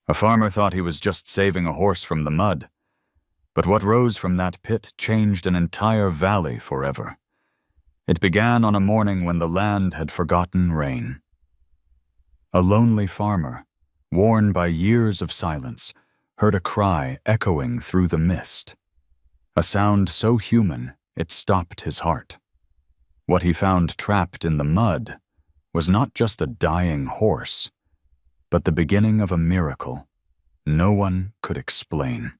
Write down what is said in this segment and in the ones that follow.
A farmer thought he was just saving a horse from the mud, but what rose from that pit changed an entire valley forever. It began on a morning when the land had forgotten rain. A lonely farmer, worn by years of silence, heard a cry echoing through the mist. A sound so human it stopped his heart. What he found trapped in the mud was not just a dying horse, but the beginning of a miracle no one could explain.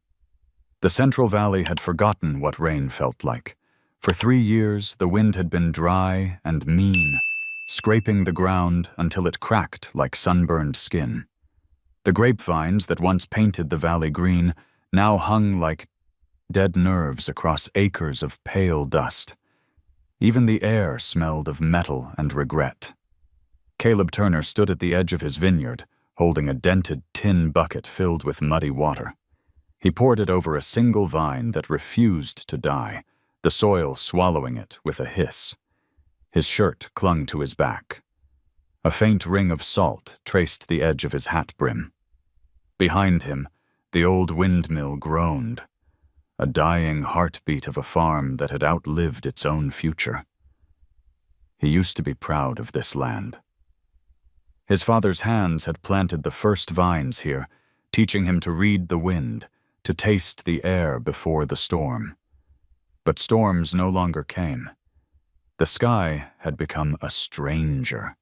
The Central Valley had forgotten what rain felt like. For 3 years, the wind had been dry and mean, scraping the ground until it cracked like sunburned skin. The grapevines that once painted the valley green now hung like dead nerves across acres of pale dust. Even the air smelled of metal and regret. Caleb Turner stood at the edge of his vineyard, holding a dented tin bucket filled with muddy water. He poured it over a single vine that refused to die, the soil swallowing it with a hiss. His shirt clung to his back. A faint ring of salt traced the edge of his hat brim. Behind him, the old windmill groaned, a dying heartbeat of a farm that had outlived its own future. He used to be proud of this land. His father's hands had planted the first vines here, teaching him to read the wind, to taste the air before the storm. But storms no longer came. The sky had become a stranger,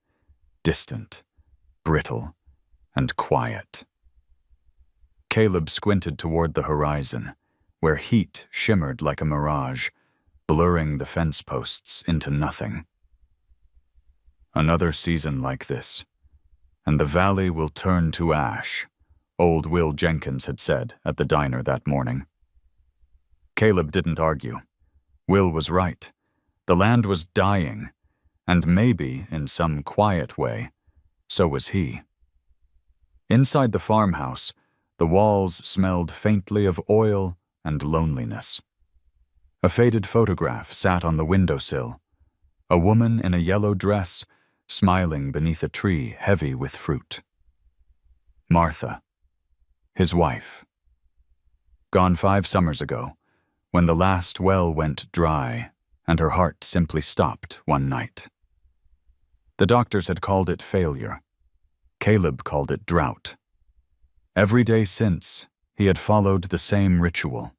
distant, brittle, and quiet. Caleb squinted toward the horizon, where heat shimmered like a mirage, blurring the fence posts into nothing. Another season like this, and the valley will turn to ash, old Will Jenkins had said at the diner that morning. Caleb didn't argue. Will was right. The land was dying, and maybe, in some quiet way, so was he. Inside the farmhouse, the walls smelled faintly of oil and loneliness. A faded photograph sat on the windowsill, a woman in a yellow dress, smiling beneath a tree heavy with fruit. Martha, his wife. Gone 5 summers ago, when the last well went dry and her heart simply stopped one night. The doctors had called it failure. Caleb called it drought. Every day since, he had followed the same ritual.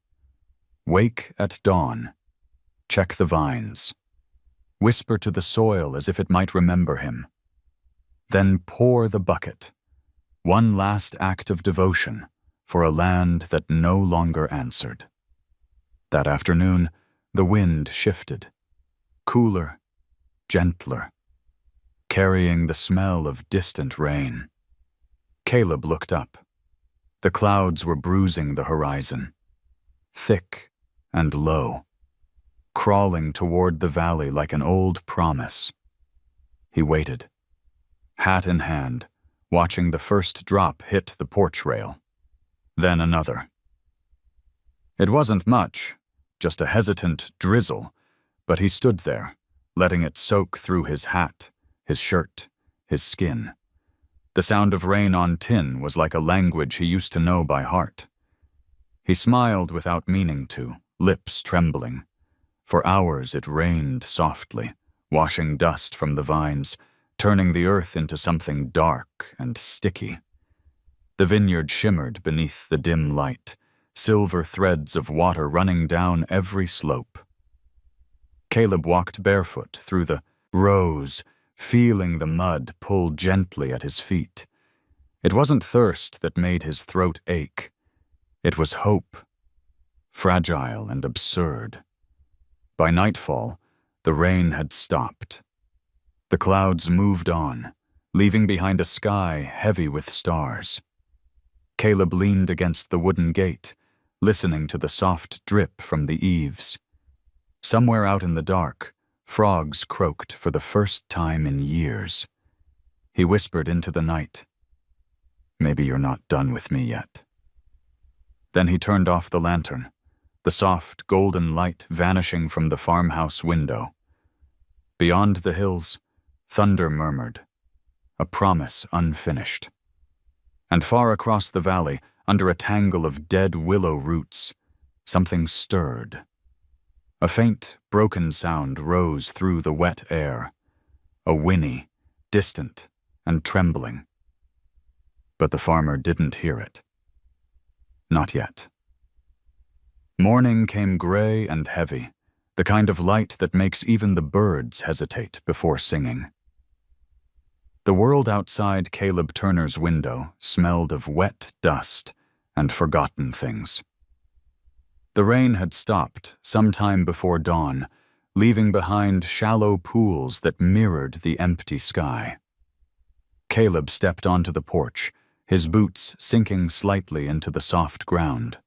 Wake at dawn. Check the vines. Whisper to the soil as if it might remember him. Then pour the bucket. One last act of devotion for a land that no longer answered. That afternoon, the wind shifted. Cooler, gentler, carrying the smell of distant rain. Caleb looked up. The clouds were bruising the horizon, thick and low, crawling toward the valley like an old promise. He waited, hat in hand, watching the first drop hit the porch rail, then another. It wasn't much, just a hesitant drizzle, but he stood there, letting it soak through his hat, his shirt, his skin. The sound of rain on tin was like a language he used to know by heart. He smiled without meaning to, lips trembling. For hours it rained softly, washing dust from the vines, turning the earth into something dark and sticky. The vineyard shimmered beneath the dim light, silver threads of water running down every slope. Caleb walked barefoot through the rows, feeling the mud pull gently at his feet. It wasn't thirst that made his throat ache. It was hope, fragile and absurd. By nightfall, the rain had stopped. The clouds moved on, leaving behind a sky heavy with stars. Caleb leaned against the wooden gate, listening to the soft drip from the eaves. Somewhere out in the dark, frogs croaked for the first time in years. He whispered into the night, "Maybe you're not done with me yet." Then he turned off the lantern, the soft golden light vanishing from the farmhouse window. Beyond the hills, thunder murmured, a promise unfinished. and far across the valley, under a tangle of dead willow roots, something stirred. A faint, broken sound rose through the wet air, a whinny, distant and trembling. But the farmer didn't hear it. Not yet. Morning came gray and heavy, the kind of light that makes even the birds hesitate before singing. The world outside Caleb Turner's window smelled of wet dust and forgotten things. The rain had stopped some time before dawn, leaving behind shallow pools that mirrored the empty sky. Caleb stepped onto the porch, his boots sinking slightly into the soft ground.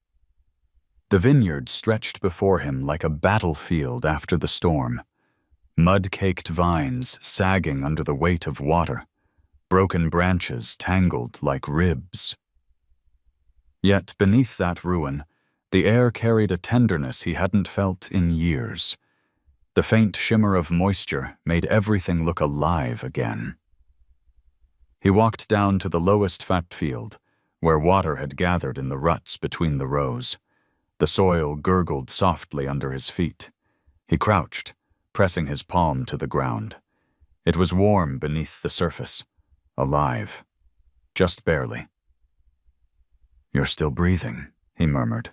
The vineyard stretched before him like a battlefield after the storm, mud-caked vines sagging under the weight of water, broken branches tangled like ribs. Yet beneath that ruin, the air carried a tenderness he hadn't felt in years. The faint shimmer of moisture made everything look alive again. He walked down to the lowest fat field, where water had gathered in the ruts between the rows. The soil gurgled softly under his feet. He crouched, pressing his palm to the ground. It was warm beneath the surface, alive, just barely. "You're still breathing," he murmured.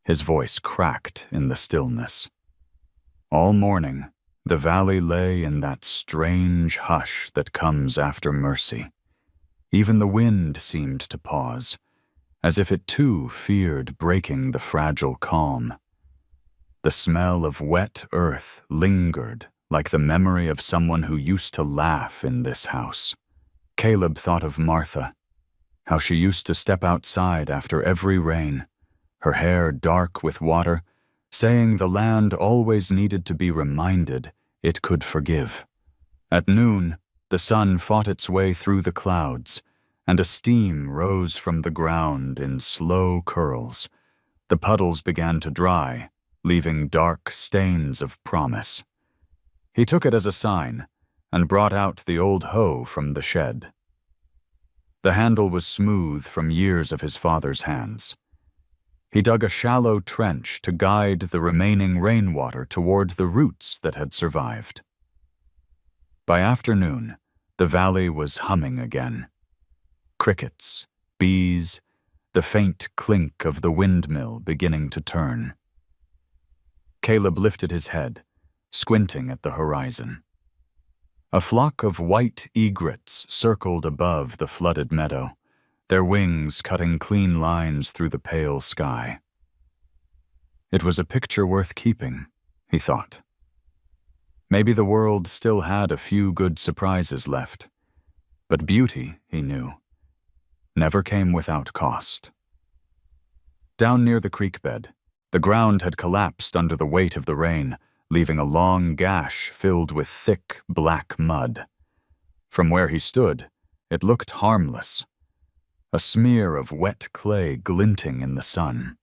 His voice cracked in the stillness. All morning, the valley lay in that strange hush that comes after mercy. Even the wind seemed to pause, as if it too feared breaking the fragile calm. The smell of wet earth lingered like the memory of someone who used to laugh in this house. Caleb thought of Martha, how she used to step outside after every rain, her hair dark with water, saying the land always needed to be reminded it could forgive. At noon, the sun fought its way through the clouds, and a steam rose from the ground in slow curls. The puddles began to dry, leaving dark stains of promise. He took it as a sign and brought out the old hoe from the shed. The handle was smooth from years of his father's hands. He dug a shallow trench to guide the remaining rainwater toward the roots that had survived. By afternoon, the valley was humming again. Crickets, bees, the faint clink of the windmill beginning to turn. Caleb lifted his head, squinting at the horizon. A flock of white egrets circled above the flooded meadow, their wings cutting clean lines through the pale sky. It was a picture worth keeping, he thought. Maybe the world still had a few good surprises left, but beauty, he knew, never came without cost. Down near the creek bed, the ground had collapsed under the weight of the rain, leaving a long gash filled with thick, black mud. From where he stood, it looked harmless, a smear of wet clay glinting in the sun.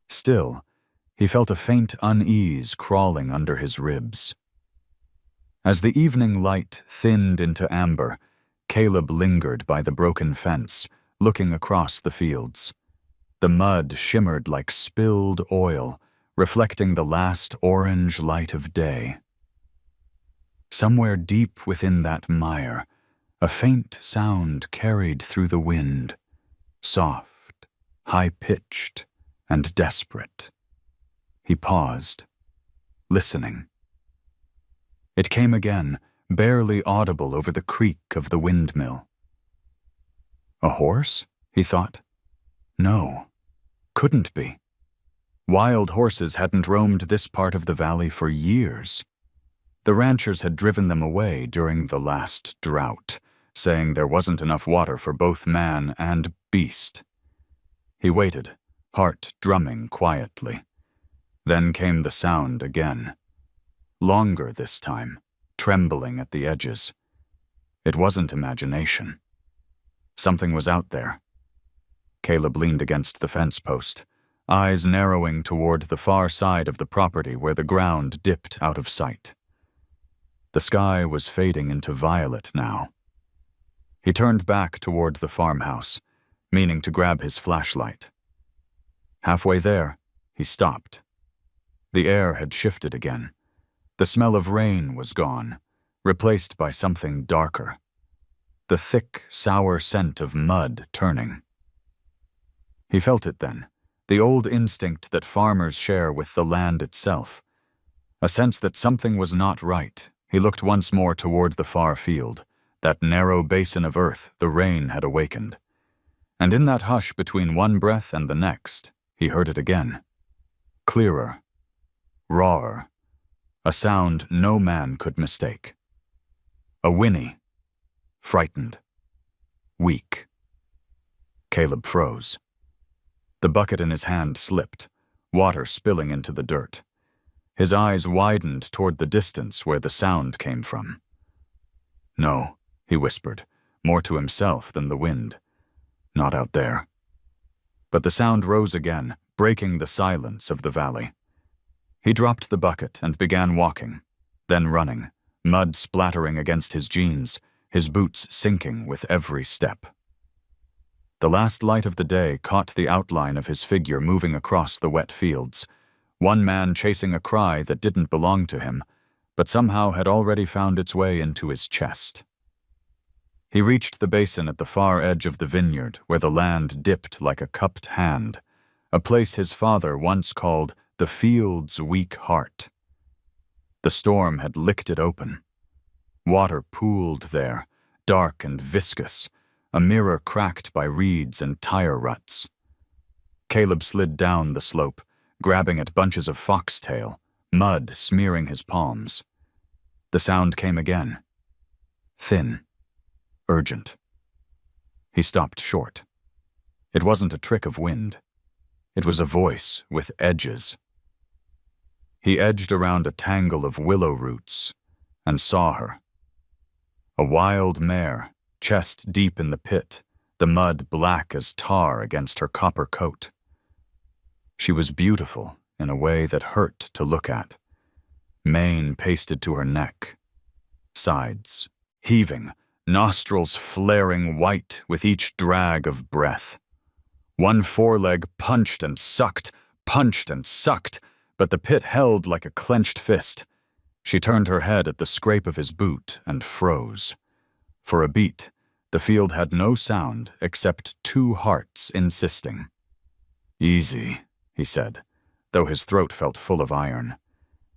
Still, he felt a faint unease crawling under his ribs. As the evening light thinned into amber, Caleb lingered by the broken fence, looking across the fields. The mud shimmered like spilled oil, reflecting the last orange light of day. Somewhere deep within that mire, a faint sound carried through the wind, soft, high-pitched, and desperate. He paused, listening. It came again, barely audible over the creak of the windmill. A horse? He thought. No, couldn't be. Wild horses hadn't roamed this part of the valley for years. The ranchers had driven them away during the last drought, saying there wasn't enough water for both man and beast. He waited, heart drumming quietly. Then came the sound again. Longer this time, trembling at the edges. It wasn't imagination. Something was out there. Caleb leaned against the fence post, eyes narrowing toward the far side of the property where the ground dipped out of sight. The sky was fading into violet now. He turned back toward the farmhouse, meaning to grab his flashlight. Halfway there, he stopped. The air had shifted again. The smell of rain was gone, replaced by something darker. The thick, sour scent of mud turning. He felt it then, the old instinct that farmers share with the land itself. A sense that something was not right. He looked once more toward the far field, that narrow basin of earth the rain had awakened. And in that hush between one breath and the next, he heard it again. Clearer, rawer, a sound no man could mistake. A whinny, frightened, weak. Caleb froze. The bucket in his hand slipped, water spilling into the dirt. His eyes widened toward the distance where the sound came from. No, he whispered, more to himself than the wind. Not out there. But the sound rose again, breaking the silence of the valley. He dropped the bucket and began walking, then running, mud splattering against his jeans, his boots sinking with every step. The last light of the day caught the outline of his figure moving across the wet fields, one man chasing a cry that didn't belong to him, but somehow had already found its way into his chest. He reached the basin at the far edge of the vineyard where the land dipped like a cupped hand, a place his father once called the field's weak heart. The storm had licked it open. Water pooled there, dark and viscous, a mirror cracked by reeds and tire ruts. Caleb slid down the slope, grabbing at bunches of foxtail, mud smearing his palms. The sound came again. Thin, urgent. He stopped short. It wasn't a trick of wind. It was a voice with edges. He edged around a tangle of willow roots and saw her. A wild mare, chest deep in the pit, the mud black as tar against her copper coat. She was beautiful in a way that hurt to look at. Mane pasted to her neck. Sides, heaving, nostrils flaring white with each drag of breath. One foreleg punched and sucked, but the pit held like a clenched fist. She turned her head at the scrape of his boot and froze. For a beat, the field had no sound except two hearts insisting. Easy, he said, though his throat felt full of iron.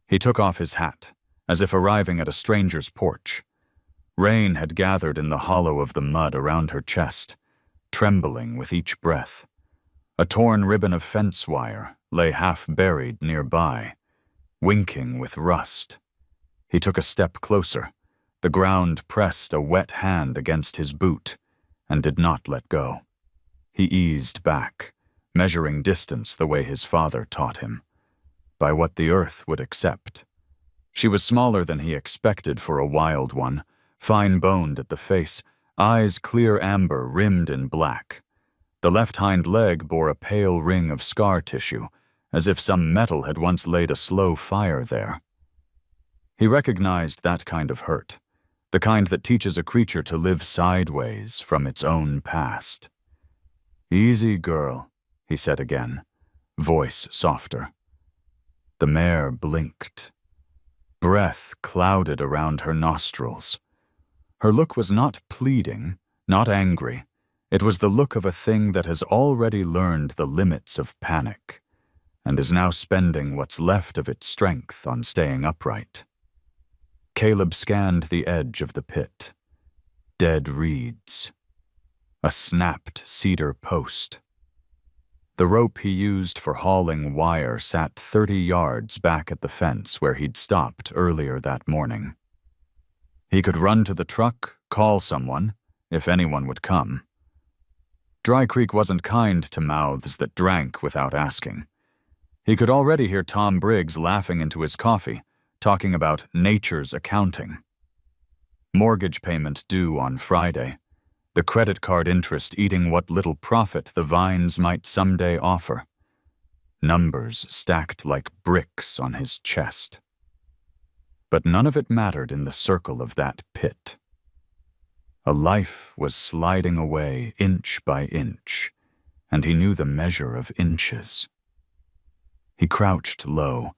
He took off his hat, as if arriving at a stranger's porch. Rain had gathered in the hollow of the mud around her chest, trembling with each breath. A torn ribbon of fence wire lay half buried nearby, winking with rust. He took a step closer. The ground pressed a wet hand against his boot and did not let go. He eased back, measuring distance the way his father taught him, by what the earth would accept. She was smaller than he expected for a wild one, fine-boned at the face, eyes clear amber rimmed in black. The left hind leg bore a pale ring of scar tissue, as if some metal had once laid a slow fire there. He recognized that kind of hurt, the kind that teaches a creature to live sideways from its own past. "Easy, girl," he said again, voice softer. The mare blinked. Breath clouded around her nostrils. Her look was not pleading, not angry. It was the look of a thing that has already learned the limits of panic, and is now spending what's left of its strength on staying upright. Caleb scanned the edge of the pit. Dead reeds. A snapped cedar post. The rope he used for hauling wire sat 30 yards back at the fence where he'd stopped earlier that morning. He could run to the truck, call someone, if anyone would come. Dry Creek wasn't kind to mouths that drank without asking. He could already hear Tom Briggs laughing into his coffee, talking about nature's accounting. Mortgage payment due on Friday. The credit card interest eating what little profit the vines might someday offer. Numbers stacked like bricks on his chest. But none of it mattered in the circle of that pit. A life was sliding away inch by inch, and he knew the measure of inches. He crouched low,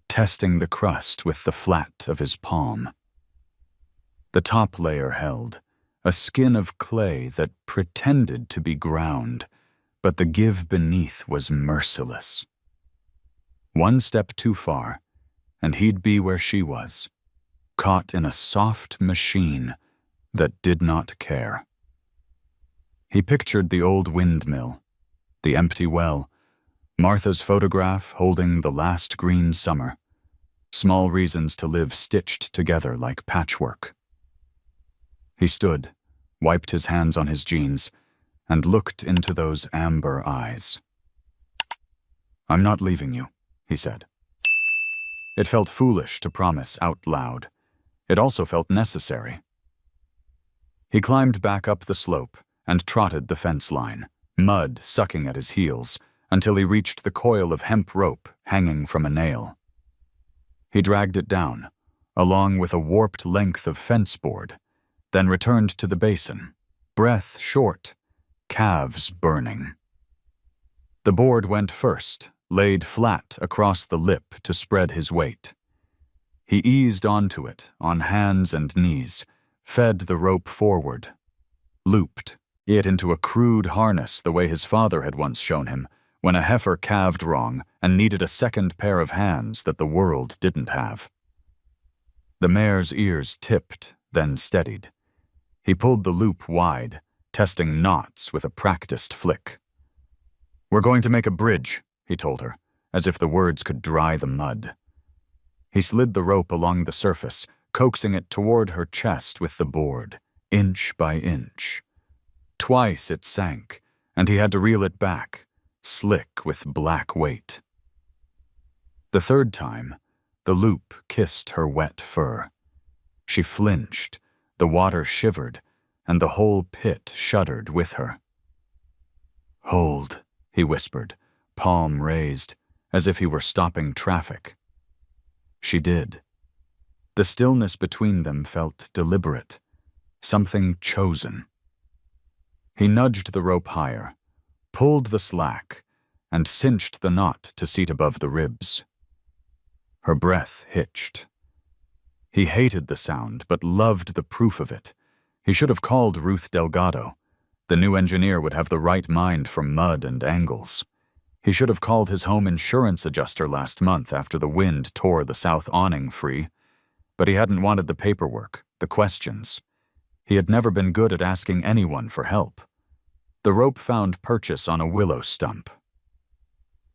testing the crust with the flat of his palm. The top layer held, a skin of clay that pretended to be ground, but the give beneath was merciless. One step too far, and he'd be where she was, caught in a soft machine that did not care. He pictured the old windmill, the empty well, Martha's photograph holding the last green summer, small reasons to live stitched together like patchwork. He stood, wiped his hands on his jeans, and looked into those amber eyes. "I'm not leaving you," he said. It felt foolish to promise out loud. It also felt necessary. He climbed back up the slope and trotted the fence line, mud sucking at his heels, until he reached the coil of hemp rope hanging from a nail. He dragged it down, along with a warped length of fence board, then returned to the basin, breath short, calves burning. The board went first, laid flat across the lip to spread his weight. He eased onto it on hands and knees, fed the rope forward, looped it into a crude harness the way his father had once shown him, when a heifer calved wrong and needed a second pair of hands that the world didn't have. The mare's ears tipped, then steadied. He pulled the loop wide, testing knots with a practiced flick. "We're going to make a bridge," he told her, as if the words could dry the mud. He slid the rope along the surface, coaxing it toward her chest with the board, inch by inch. Twice it sank, and he had to reel it back, slick with black weight. The third time, the loop kissed her wet fur. She flinched, the water shivered, and the whole pit shuddered with her. "Hold," he whispered, palm raised, as if he were stopping traffic. She did. The stillness between them felt deliberate, something chosen. He nudged the rope higher, pulled the slack, and cinched the knot to seat above the ribs. Her breath hitched. He hated the sound, but loved the proof of it. He should have called Ruth Delgado. The new engineer would have the right mind for mud and angles. He should have called his home insurance adjuster last month after the wind tore the south awning free. But he hadn't wanted the paperwork, the questions. He had never been good at asking anyone for help. The rope found purchase on a willow stump.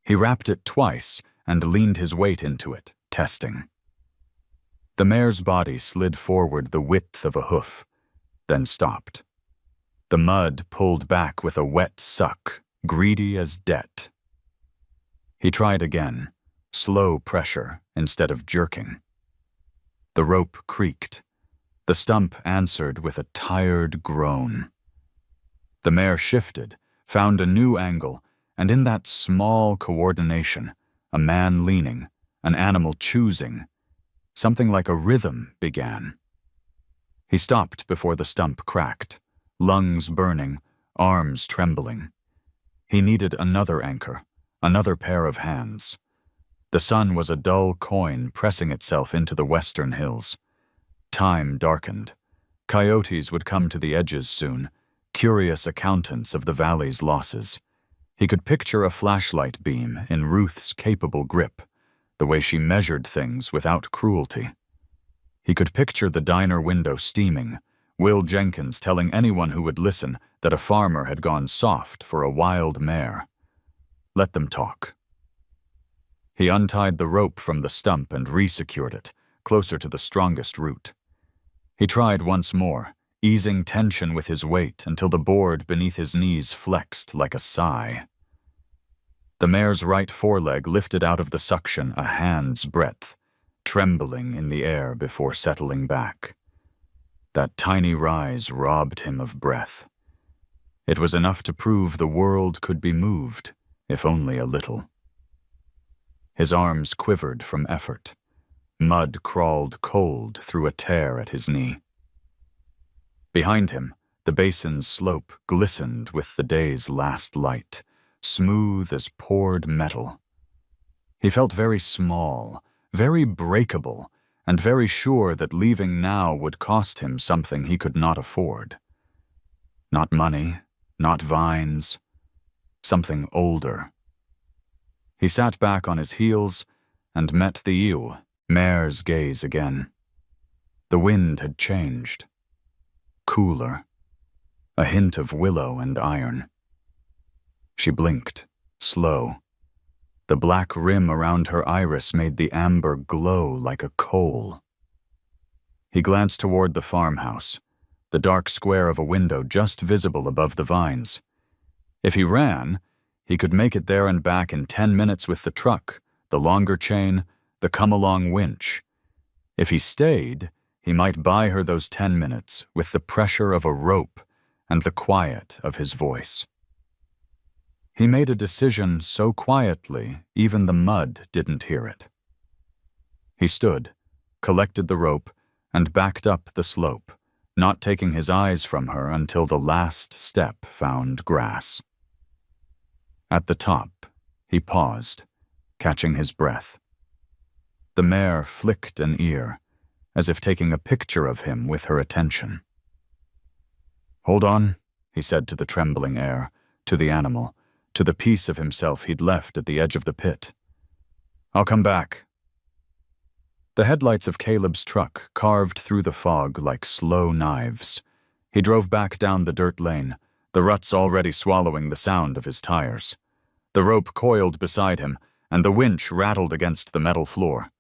He wrapped it twice and leaned his weight into it, testing. The mare's body slid forward the width of a hoof, then stopped. The mud pulled back with a wet suck, greedy as debt. He tried again, slow pressure instead of jerking. The rope creaked. The stump answered with a tired groan. The mare shifted, found a new angle, and in that small coordination, a man leaning, an animal choosing, something like a rhythm began. He stopped before the stump cracked, lungs burning, arms trembling. He needed another anchor, another pair of hands. The sun was a dull coin pressing itself into the western hills. Time darkened. Coyotes would come to the edges soon, curious accountants of the valley's losses. He could picture a flashlight beam in Ruth's capable grip, the way she measured things without cruelty. He could picture the diner window steaming, Will Jenkins telling anyone who would listen that a farmer had gone soft for a wild mare. Let them talk. He untied the rope from the stump and resecured it, closer to the strongest root. He tried once more, easing tension with his weight until the board beneath his knees flexed like a sigh. The mare's right foreleg lifted out of the suction a hand's breadth, trembling in the air before settling back. That tiny rise robbed him of breath. It was enough to prove the world could be moved, if only a little. His arms quivered from effort. Mud crawled cold through a tear at his knee. Behind him, The basin's slope glistened with the day's last light, smooth as poured metal. He felt very small, very breakable, and very sure that leaving now would cost him something he could not afford. Not money, not vines, something older. He sat back on his heels and met the ewe, mare's gaze again. The wind had changed. Cooler. A hint of willow and iron. She blinked, slow. The black rim around her iris made the amber glow like a coal. He glanced toward the farmhouse, the dark square of a window just visible above the vines. If he ran, he could make it there and back in 10 minutes with the truck, the longer chain, the come-along winch. If he stayed, he might buy her those 10 minutes with the pressure of a rope and the quiet of his voice. He made a decision so quietly, even the mud didn't hear it. He stood, collected the rope, and backed up the slope, not taking his eyes from her until the last step found grass. At the top, he paused, catching his breath. The mare flicked an ear, as if taking a picture of him with her attention. "Hold on," he said to the trembling air, to the animal, to the piece of himself he'd left at the edge of the pit. "I'll come back." The headlights of Caleb's truck carved through the fog like slow knives. He drove back down the dirt lane, the ruts already swallowing the sound of his tires. The rope coiled beside him, and the winch rattled against the metal floor.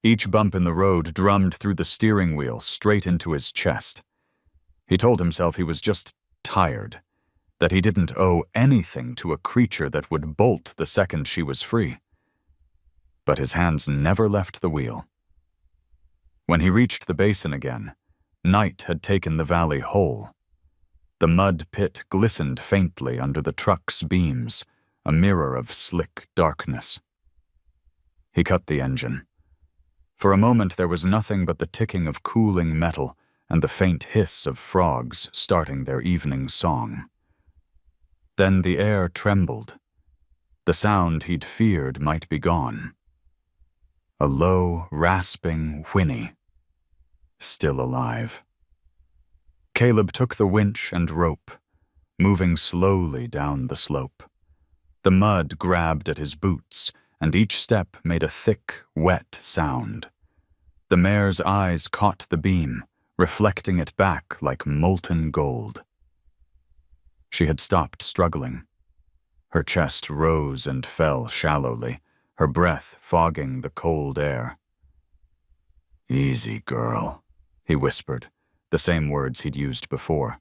Each bump in the road drummed through the steering wheel straight into his chest. He told himself he was just tired, that he didn't owe anything to a creature that would bolt the second she was free. But his hands never left the wheel. When he reached the basin again, night had taken the valley whole. The mud pit glistened faintly under the truck's beams, a mirror of slick darkness. He cut the engine. For a moment there was nothing but the ticking of cooling metal and the faint hiss of frogs starting their evening song. Then the air trembled. The sound he'd feared might be gone. A low, rasping whinny. Still alive. Caleb took the winch and rope, moving slowly down the slope. The mud grabbed at his boots, and each step made a thick, wet sound. The mare's eyes caught the beam, reflecting it back like molten gold. She had stopped struggling. Her chest rose and fell shallowly, her breath fogging the cold air. "Easy, girl," he whispered, the same words he'd used before.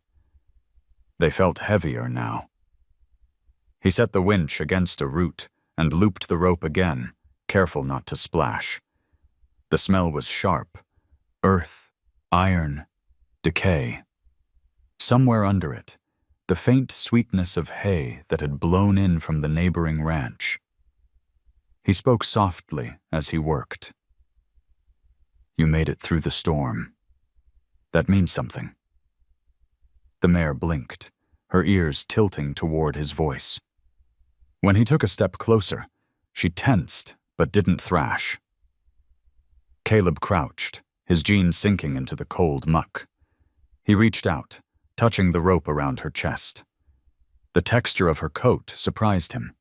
They felt heavier now. He set the winch against a root and looped the rope again, careful not to splash. The smell was sharp. Earth, iron, decay. Somewhere under it, the faint sweetness of hay that had blown in from the neighboring ranch. He spoke softly as he worked. "You made it through the storm. That means something." The mare blinked, her ears tilting toward his voice. When he took a step closer, she tensed but didn't thrash. Caleb crouched, his jeans sinking into the cold muck. He reached out, touching the rope around her chest. The texture of her coat surprised him.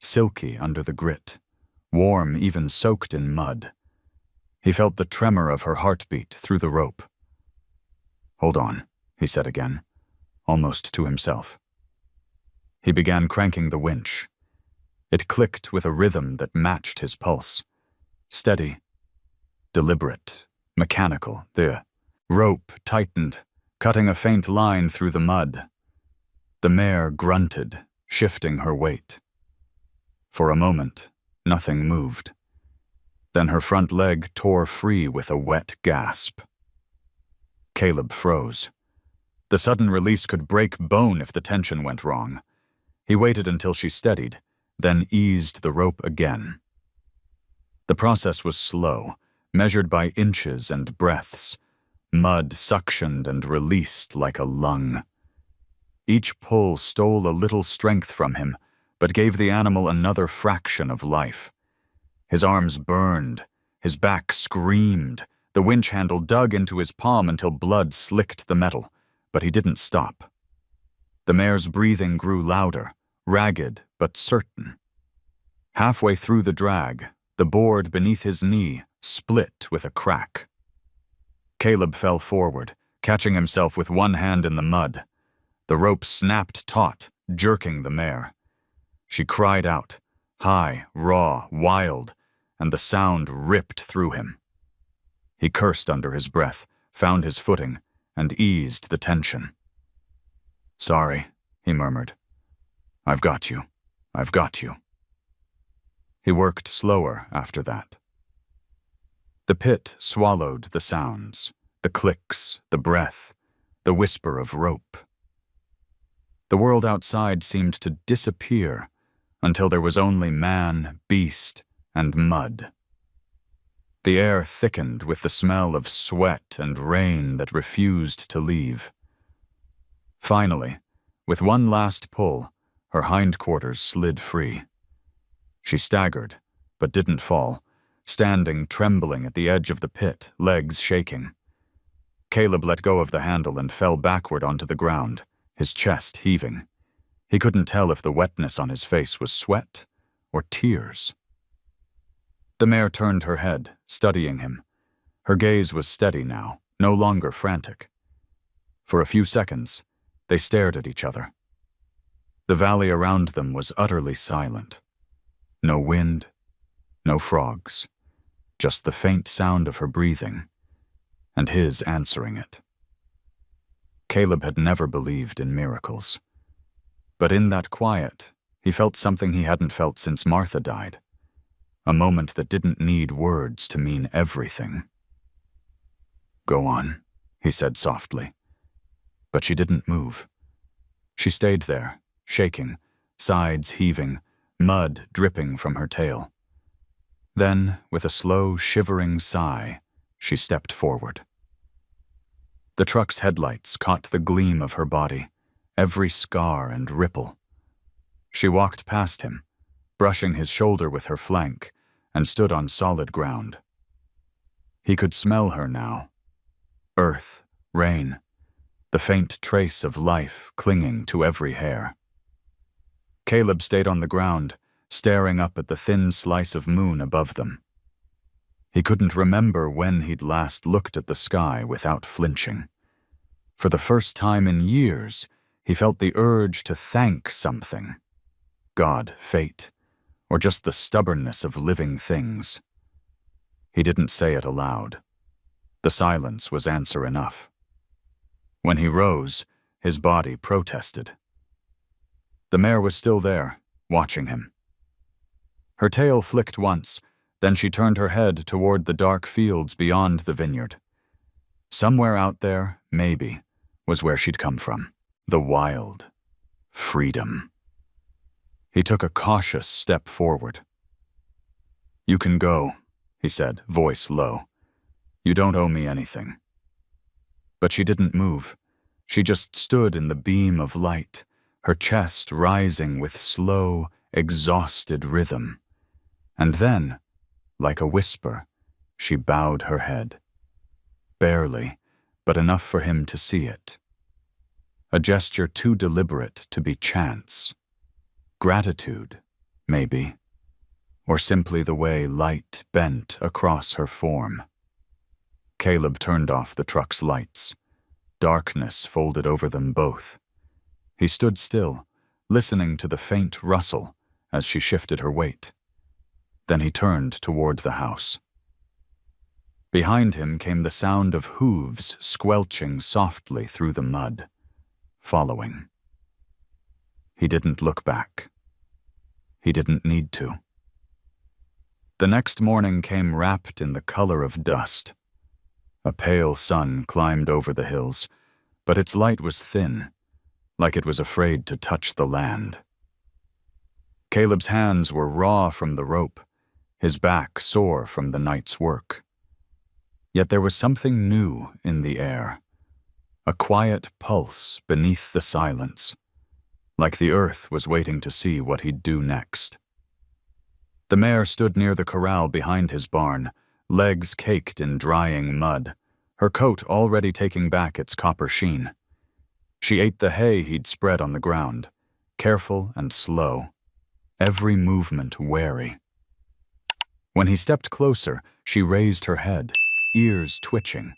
Silky under the grit, warm even soaked in mud. He felt the tremor of her heartbeat through the rope. "Hold on," he said again, almost to himself. He began cranking the winch. It clicked with a rhythm that matched his pulse. Steady, deliberate, mechanical. The rope tightened, cutting a faint line through the mud. The mare grunted, shifting her weight. For a moment, nothing moved. Then her front leg tore free with a wet gasp. Caleb froze. The sudden release could break bone if the tension went wrong. He waited until she steadied, then eased the rope again. The process was slow, measured by inches and breaths, Mud suctioned and released like a lung. Each pull stole a little strength from him, but gave the animal another fraction of life. His arms burned, his back screamed, the winch handle dug into his palm until blood slicked the metal, but he didn't stop. The mare's breathing grew louder, ragged but certain. Halfway through the drag, the board beneath his knee split with a crack. Caleb fell forward, catching himself with one hand in the mud. The rope snapped taut, jerking the mare. She cried out, high, raw, wild, and the sound ripped through him. He cursed under his breath, found his footing, and eased the tension. "Sorry," he murmured. "I've got you. I've got you." He worked slower after that. The pit swallowed the sounds, the clicks, the breath, the whisper of rope. The world outside seemed to disappear until there was only man, beast, and mud. The air thickened with the smell of sweat and rain that refused to leave. Finally, with one last pull, her hindquarters slid free. She staggered, but didn't fall, standing trembling at the edge of the pit, legs shaking. Caleb let go of the handle and fell backward onto the ground, his chest heaving. He couldn't tell if the wetness on his face was sweat or tears. The mare turned her head, studying him. Her gaze was steady now, no longer frantic. For a few seconds, they stared at each other. The valley around them was utterly silent. No wind, no frogs, just the faint sound of her breathing, and his answering it. Caleb had never believed in miracles. But in that quiet, he felt something he hadn't felt since Martha died. A moment that didn't need words to mean everything. "Go on," he said softly. But she didn't move. She stayed there, shaking, sides heaving, mud dripping from her tail. Then, with a slow, shivering sigh, she stepped forward. The truck's headlights caught the gleam of her body, every scar and ripple. She walked past him, brushing his shoulder with her flank, and stood on solid ground. He could smell her now. Earth, rain, the faint trace of life clinging to every hair. Caleb stayed on the ground, staring up at the thin slice of moon above them. He couldn't remember when he'd last looked at the sky without flinching. For the first time in years, he felt the urge to thank something. God, fate, or just the stubbornness of living things. He didn't say it aloud. The silence was answer enough. When he rose, his body protested. The mare was still there, watching him. Her tail flicked once, then she turned her head toward the dark fields beyond the vineyard. Somewhere out there, maybe, was where she'd come from. The wild. Freedom. He took a cautious step forward. "You can go," he said, voice low. "You don't owe me anything." But she didn't move. She just stood in the beam of light, her chest rising with slow, exhausted rhythm. And then, like a whisper, she bowed her head. Barely, but enough for him to see it. A gesture too deliberate to be chance. Gratitude, maybe, or simply the way light bent across her form. Caleb turned off the truck's lights. Darkness folded over them both. He stood still, listening to the faint rustle as she shifted her weight. Then he turned toward the house. Behind him came the sound of hooves squelching softly through the mud, following. He didn't look back. He didn't need to. The next morning came wrapped in the color of dust. A pale sun climbed over the hills, but its light was thin, like it was afraid to touch the land. Caleb's hands were raw from the rope, his back sore from the night's work. Yet there was something new in the air, a quiet pulse beneath the silence, like the earth was waiting to see what he'd do next. The mare stood near the corral behind his barn, legs caked in drying mud, her coat already taking back its copper sheen. She ate the hay he'd spread on the ground, careful and slow, every movement wary. When he stepped closer, she raised her head, ears twitching,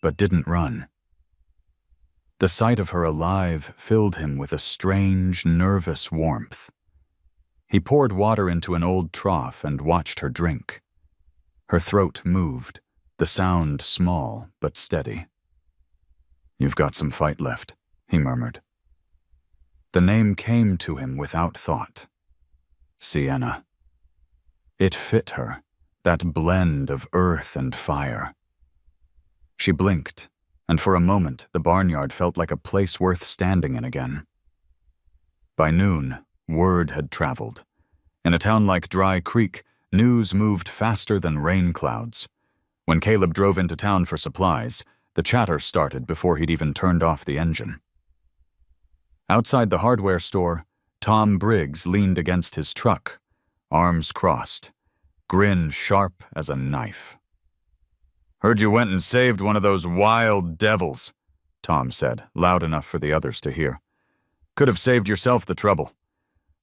but didn't run. The sight of her alive filled him with a strange, nervous warmth. He poured water into an old trough and watched her drink. Her throat moved, the sound small but steady. "You've got some fight left," he murmured. The name came to him without thought. Sienna. It fit her, that blend of earth and fire. She blinked, and for a moment the barnyard felt like a place worth standing in again. By noon, word had traveled. In a town like Dry Creek, news moved faster than rain clouds. When Caleb drove into town for supplies, the chatter started before he'd even turned off the engine. Outside the hardware store, Tom Briggs leaned against his truck, arms crossed, grin sharp as a knife. "Heard you went and saved one of those wild devils," Tom said, loud enough for the others to hear. "Could have saved yourself the trouble.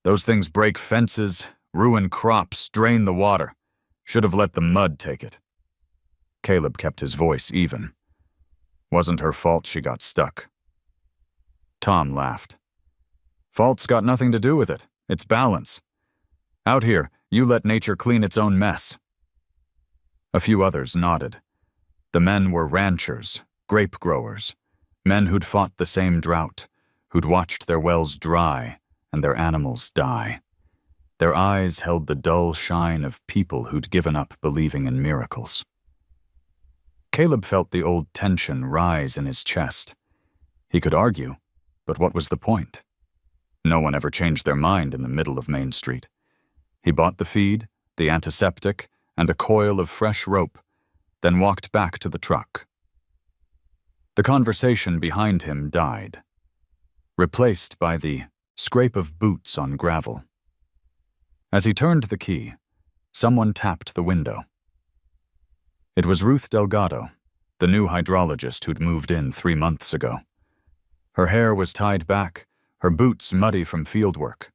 Those things break fences, ruin crops, drain the water. Should have let the mud take it." Caleb kept his voice even. "Wasn't her fault she got stuck." Tom laughed. "Fault's got nothing to do with it. It's balance. Out here, you let nature clean its own mess." A few others nodded. The men were ranchers, grape growers, men who'd fought the same drought, who'd watched their wells dry and their animals die. Their eyes held the dull shine of people who'd given up believing in miracles. Caleb felt the old tension rise in his chest. He could argue, but what was the point? No one ever changed their mind in the middle of Main Street. He bought the feed, the antiseptic, and a coil of fresh rope, then walked back to the truck. The conversation behind him died, replaced by the scrape of boots on gravel. As he turned the key, someone tapped the window. It was Ruth Delgado, the new hydrologist who'd moved in 3 months ago. Her hair was tied back, her boots muddy from fieldwork.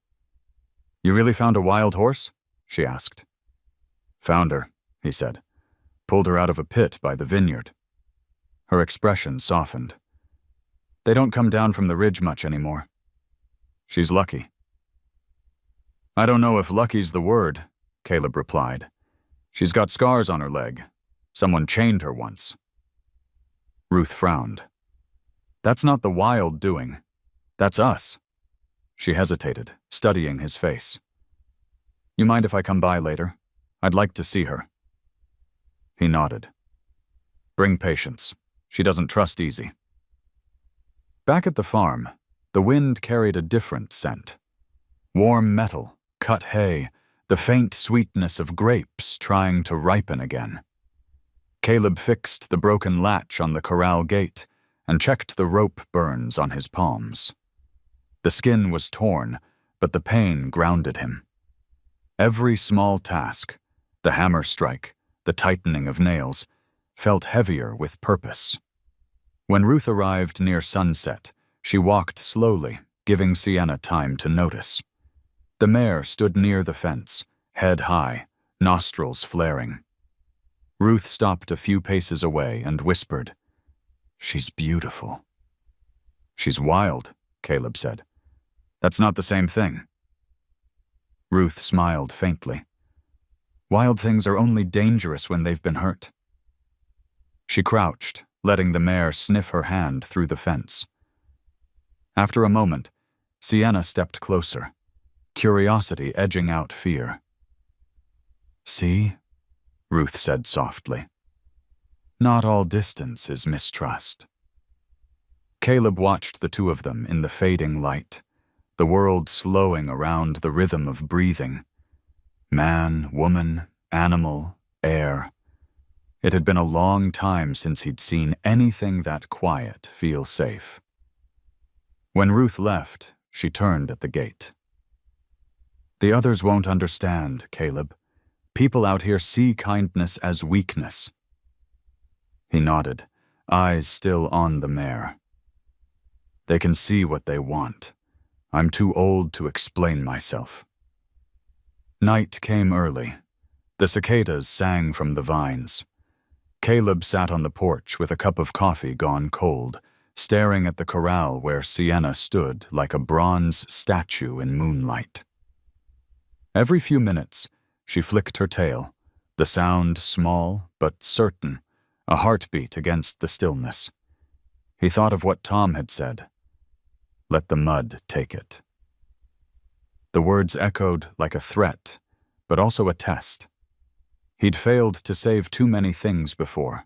"You really found a wild horse?" she asked. "Found her," he said. "Pulled her out of a pit by the vineyard." Her expression softened. "They don't come down from the ridge much anymore. She's lucky." "I don't know if lucky's the word," Caleb replied. "She's got scars on her leg. Someone chained her once." Ruth frowned. "That's not the wild doing. That's us." She hesitated, studying his face. "You mind if I come by later? I'd like to see her." He nodded. "Bring patience. She doesn't trust easy." Back at the farm, the wind carried a different scent. Warm metal, cut hay, the faint sweetness of grapes trying to ripen again. Caleb fixed the broken latch on the corral gate and checked the rope burns on his palms. The skin was torn, but the pain grounded him. Every small task, the hammer strike, the tightening of nails, felt heavier with purpose. When Ruth arrived near sunset, she walked slowly, giving Sienna time to notice. The mare stood near the fence, head high, nostrils flaring. Ruth stopped a few paces away and whispered, "She's beautiful." "She's wild," Caleb said. "That's not the same thing." Ruth smiled faintly. "Wild things are only dangerous when they've been hurt." She crouched, letting the mare sniff her hand through the fence. After a moment, Sienna stepped closer, curiosity edging out fear. "See?" Ruth said softly. "Not all distance is mistrust." Caleb watched the two of them in the fading light, the world slowing around the rhythm of breathing. Man, woman, animal, air. It had been a long time since he'd seen anything that quiet feel safe. When Ruth left, she turned at the gate. "The others won't understand, Caleb. People out here see kindness as weakness." He nodded, eyes still on the mare. "They can see what they want. I'm too old to explain myself." Night came early. The cicadas sang from the vines. Caleb sat on the porch with a cup of coffee gone cold, staring at the corral where Sienna stood like a bronze statue in moonlight. Every few minutes, she flicked her tail, the sound small but certain, a heartbeat against the stillness. He thought of what Tom had said. "Let the mud take it." The words echoed like a threat, but also a test. He'd failed to save too many things before.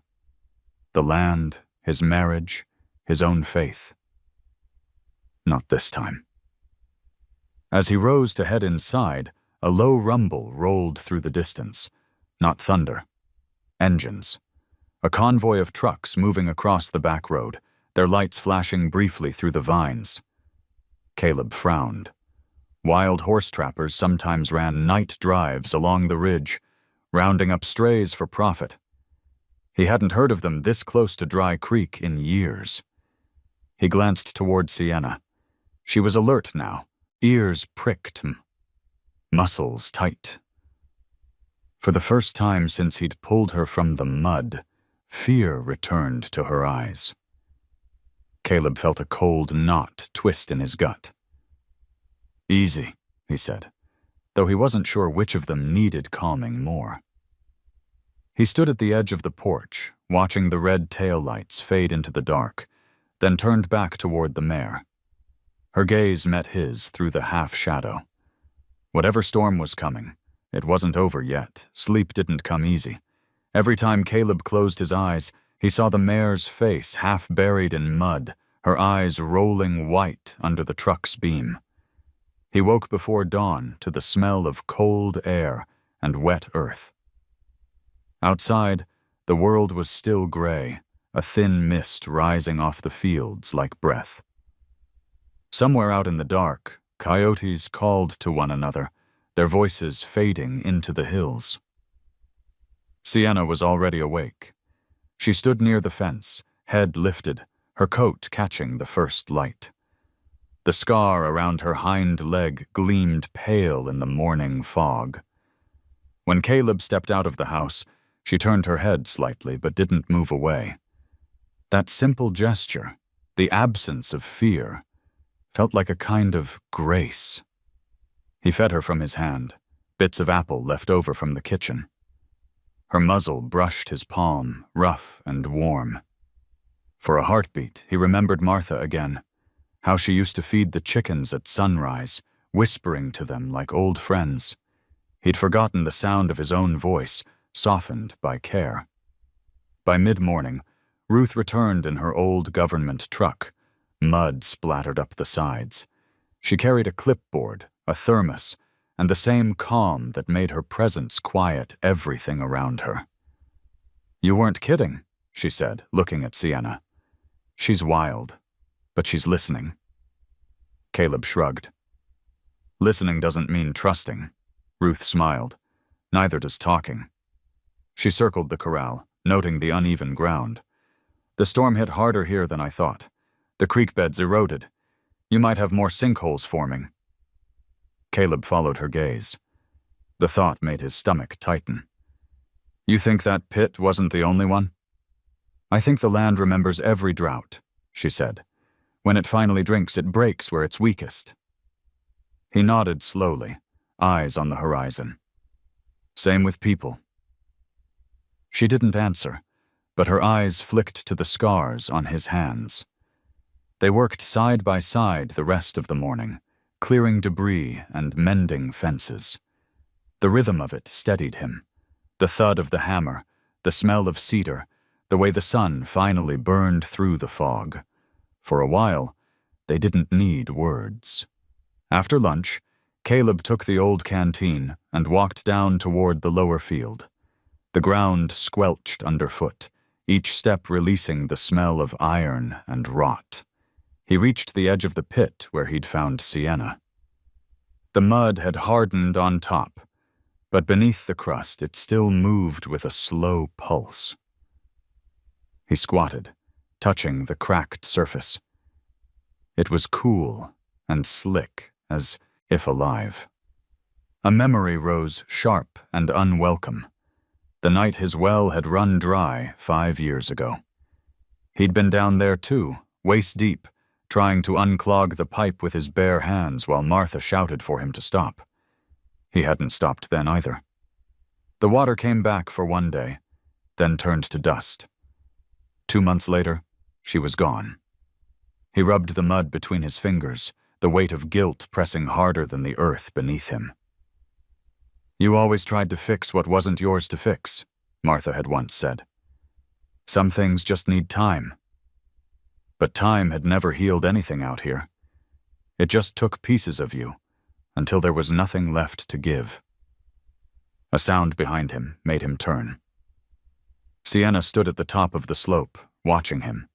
The land, his marriage, his own faith. Not this time. As he rose to head inside, a low rumble rolled through the distance. Not thunder. Engines. A convoy of trucks moving across the back road, their lights flashing briefly through the vines. Caleb frowned. Wild horse trappers sometimes ran night drives along the ridge, rounding up strays for profit. He hadn't heard of them this close to Dry Creek in years. He glanced toward Sienna. She was alert now, ears pricked, muscles tight. For the first time since he'd pulled her from the mud, fear returned to her eyes. Caleb felt a cold knot twist in his gut. "Easy," he said, though he wasn't sure which of them needed calming more. He stood at the edge of the porch, watching the red taillights fade into the dark, then turned back toward the mare. Her gaze met his through the half-shadow. Whatever storm was coming, it wasn't over yet. Sleep didn't come easy. Every time Caleb closed his eyes, he saw the mare's face half buried in mud, her eyes rolling white under the truck's beam. He woke before dawn to the smell of cold air and wet earth. Outside, the world was still gray, a thin mist rising off the fields like breath. Somewhere out in the dark, coyotes called to one another, their voices fading into the hills. Sienna was already awake. She stood near the fence, head lifted, her coat catching the first light. The scar around her hind leg gleamed pale in the morning fog. When Caleb stepped out of the house, she turned her head slightly but didn't move away. That simple gesture, the absence of fear, felt like a kind of grace. He fed her from his hand, bits of apple left over from the kitchen. Her muzzle brushed his palm, rough and warm. For a heartbeat, he remembered Martha again, how she used to feed the chickens at sunrise, whispering to them like old friends. He'd forgotten the sound of his own voice, softened by care. By mid-morning, Ruth returned in her old government truck. Mud splattered up the sides. She carried a clipboard, a thermos, and the same calm that made her presence quiet everything around her. "You weren't kidding," she said, looking at Sienna. "She's wild, but she's listening." Caleb shrugged. "Listening doesn't mean trusting." Ruth smiled. "Neither does talking." She circled the corral, noting the uneven ground. "The storm hit harder here than I thought. The creek bed's eroded. You might have more sinkholes forming." Caleb followed her gaze. The thought made his stomach tighten. "You think that pit wasn't the only one?" "I think the land remembers every drought," she said. "When it finally drinks, it breaks where it's weakest." He nodded slowly, eyes on the horizon. "Same with people." She didn't answer, but her eyes flicked to the scars on his hands. They worked side by side the rest of the morning, clearing debris and mending fences. The rhythm of it steadied him. The thud of the hammer, the smell of cedar, the way the sun finally burned through the fog. For a while, they didn't need words. After lunch, Caleb took the old canteen and walked down toward the lower field. The ground squelched underfoot, each step releasing the smell of iron and rot. He reached the edge of the pit where he'd found Sienna. The mud had hardened on top, but beneath the crust it still moved with a slow pulse. He squatted, touching the cracked surface. It was cool and slick, as if alive. A memory rose sharp and unwelcome. The night his well had run dry 5 years ago. He'd been down there too, waist deep, trying to unclog the pipe with his bare hands while Martha shouted for him to stop. He hadn't stopped then either. The water came back for one day, then turned to dust. 2 months later, she was gone. He rubbed the mud between his fingers, the weight of guilt pressing harder than the earth beneath him. "You always tried to fix what wasn't yours to fix," Martha had once said. "Some things just need time." But time had never healed anything out here. It just took pieces of you, until there was nothing left to give. A sound behind him made him turn. Sienna stood at the top of the slope, watching him.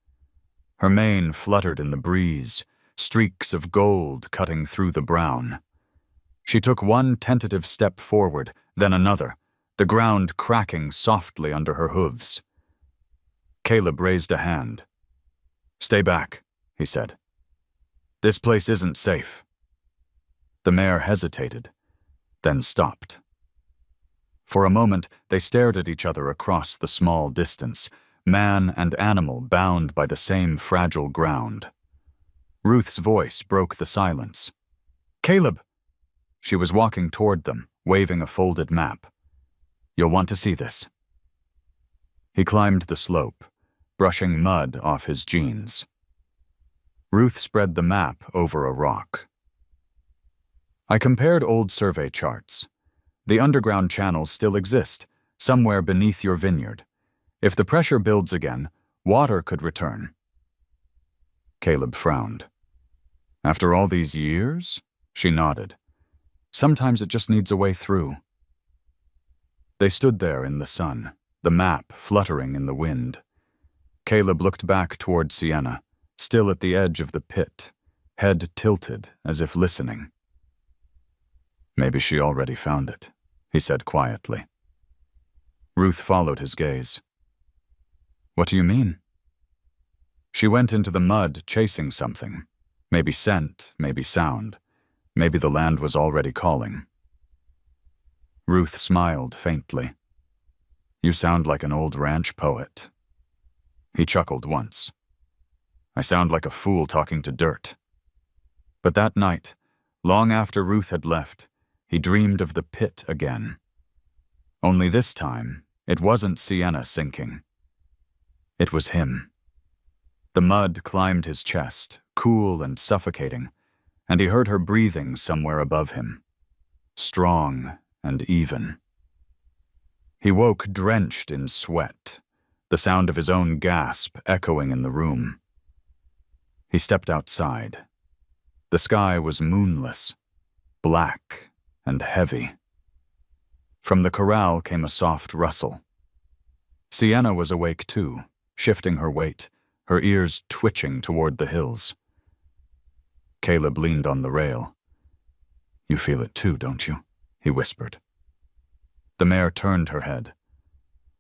Her mane fluttered in the breeze, streaks of gold cutting through the brown. She took one tentative step forward, then another, the ground cracking softly under her hooves. Caleb raised a hand. "Stay back," he said. "This place isn't safe." The mare hesitated, then stopped. For a moment, they stared at each other across the small distance, man and animal bound by the same fragile ground. Ruth's voice broke the silence. "Caleb!" She was walking toward them, waving a folded map. "You'll want to see this." He climbed the slope, brushing mud off his jeans. Ruth spread the map over a rock. I compared old survey charts. The underground channels still exist, somewhere beneath your vineyard. If the pressure builds again, water could return. Caleb frowned. "After all these years?" She nodded. "Sometimes it just needs a way through." They stood there in the sun, the map fluttering in the wind. Caleb looked back toward Sienna, still at the edge of the pit, head tilted as if listening. "Maybe she already found it," he said quietly. Ruth followed his gaze. "What do you mean?" She went into the mud chasing something. Maybe scent, maybe sound. Maybe the land was already calling. Ruth smiled faintly. "You sound like an old ranch poet." He chuckled once. "I sound like a fool talking to dirt." But that night, long after Ruth had left, he dreamed of the pit again. Only this time, it wasn't Sienna sinking. It was him. The mud climbed his chest, cool and suffocating, and he heard her breathing somewhere above him. Strong and even. He woke drenched in sweat, the sound of his own gasp echoing in the room. He stepped outside. The sky was moonless, black and heavy. From the corral came a soft rustle. Sienna was awake too, shifting her weight, her ears twitching toward the hills. Caleb leaned on the rail. "You feel it too, don't you?" he whispered. The mare turned her head.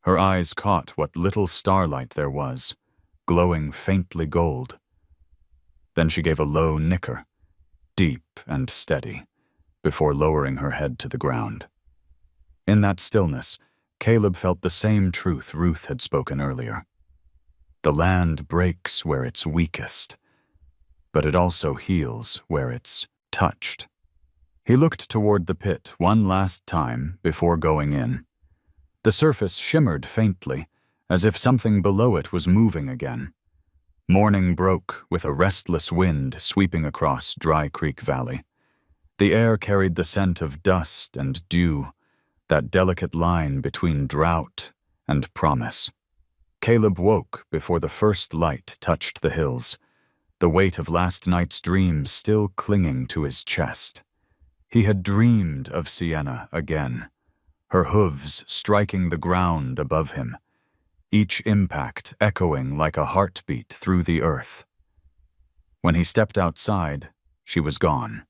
Her eyes caught what little starlight there was, glowing faintly gold. Then she gave a low nicker, deep and steady, before lowering her head to the ground. In that stillness, Caleb felt the same truth Ruth had spoken earlier. The land breaks where it's weakest, but it also heals where it's touched. He looked toward the pit one last time before going in. The surface shimmered faintly, as if something below it was moving again. Morning broke with a restless wind sweeping across Dry Creek Valley. The air carried the scent of dust and dew, that delicate line between drought and promise. Caleb woke before the first light touched the hills, the weight of last night's dream still clinging to his chest. He had dreamed of Sienna again, her hooves striking the ground above him, each impact echoing like a heartbeat through the earth. When he stepped outside, she was gone.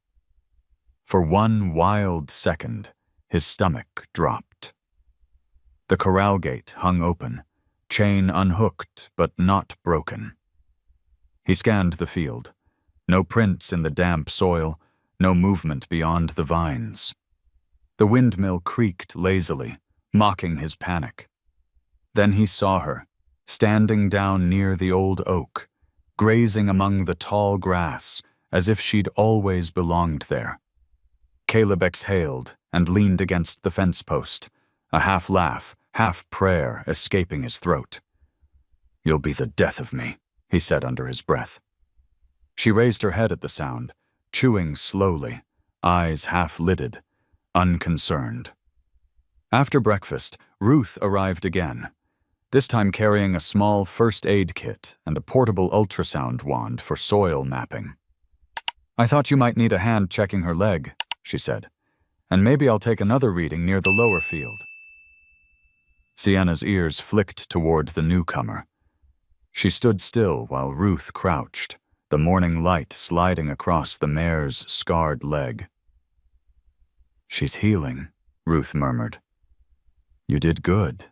For one wild second, his stomach dropped. The corral gate hung open, chain unhooked but not broken. He scanned the field. No prints in the damp soil, no movement beyond the vines. The windmill creaked lazily, mocking his panic. Then he saw her, standing down near the old oak, grazing among the tall grass as if she'd always belonged there. Caleb exhaled and leaned against the fence post, a half laugh, half prayer escaping his throat. "You'll be the death of me," he said under his breath. She raised her head at the sound, chewing slowly, eyes half-lidded, unconcerned. After breakfast, Ruth arrived again, this time carrying a small first aid kit and a portable ultrasound wand for soil mapping. "I thought you might need a hand checking her leg," she said, "and maybe I'll take another reading near the lower field." Sienna's ears flicked toward the newcomer. She stood still while Ruth crouched, the morning light sliding across the mare's scarred leg. "She's healing," Ruth murmured. "You did good."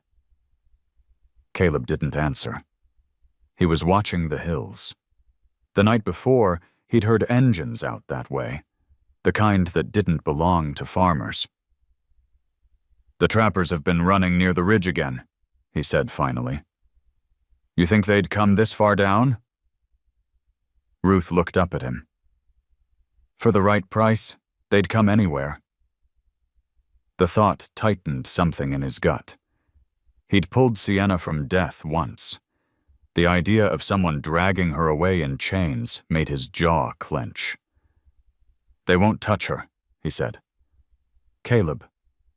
Caleb didn't answer. He was watching the hills. The night before, he'd heard engines out that way, the kind that didn't belong to farmers. "The trappers have been running near the ridge again," he said finally. "You think they'd come this far down?" Ruth looked up at him. "For the right price, they'd come anywhere." The thought tightened something in his gut. He'd pulled Sienna from death once. The idea of someone dragging her away in chains made his jaw clench. "They won't touch her," he said. "Caleb,"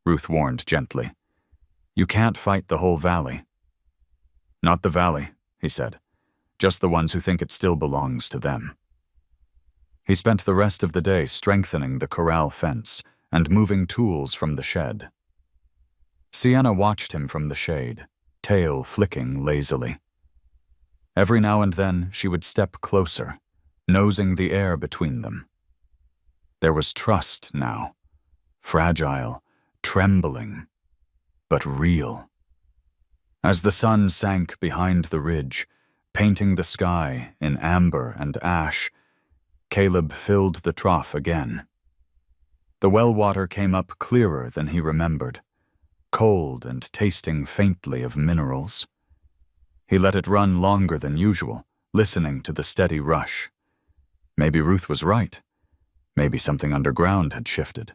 Ruth warned gently, "you can't fight the whole valley." "Not the valley," he said, "just the ones who think it still belongs to them." He spent the rest of the day strengthening the corral fence and moving tools from the shed. Sienna watched him from the shade, tail flicking lazily. Every now and then she would step closer, nosing the air between them. There was trust now, fragile, trembling, but real. As the sun sank behind the ridge, painting the sky in amber and ash, Caleb filled the trough again. The well water came up clearer than he remembered, cold and tasting faintly of minerals. He let it run longer than usual, listening to the steady rush. Maybe Ruth was right. Maybe something underground had shifted.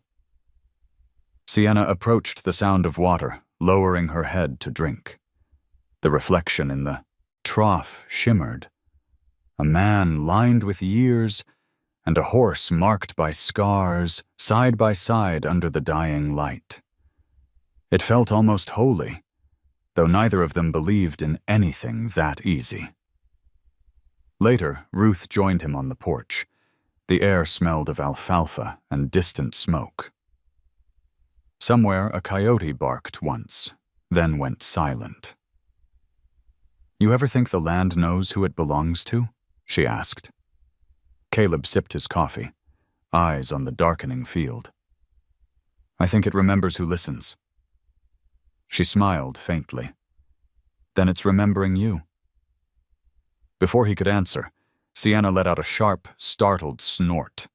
Sienna approached the sound of water, lowering her head to drink. The reflection in the trough shimmered. A man lined with years and a horse marked by scars, side by side under the dying light. It felt almost holy, though neither of them believed in anything that easy. Later, Ruth joined him on the porch. The air smelled of alfalfa and distant smoke. Somewhere a coyote barked once, then went silent. "You ever think the land knows who it belongs to?" she asked. Caleb sipped his coffee, eyes on the darkening field. "I think it remembers who listens." She smiled faintly. "Then it's remembering you." Before he could answer, Sienna let out a sharp, startled snort.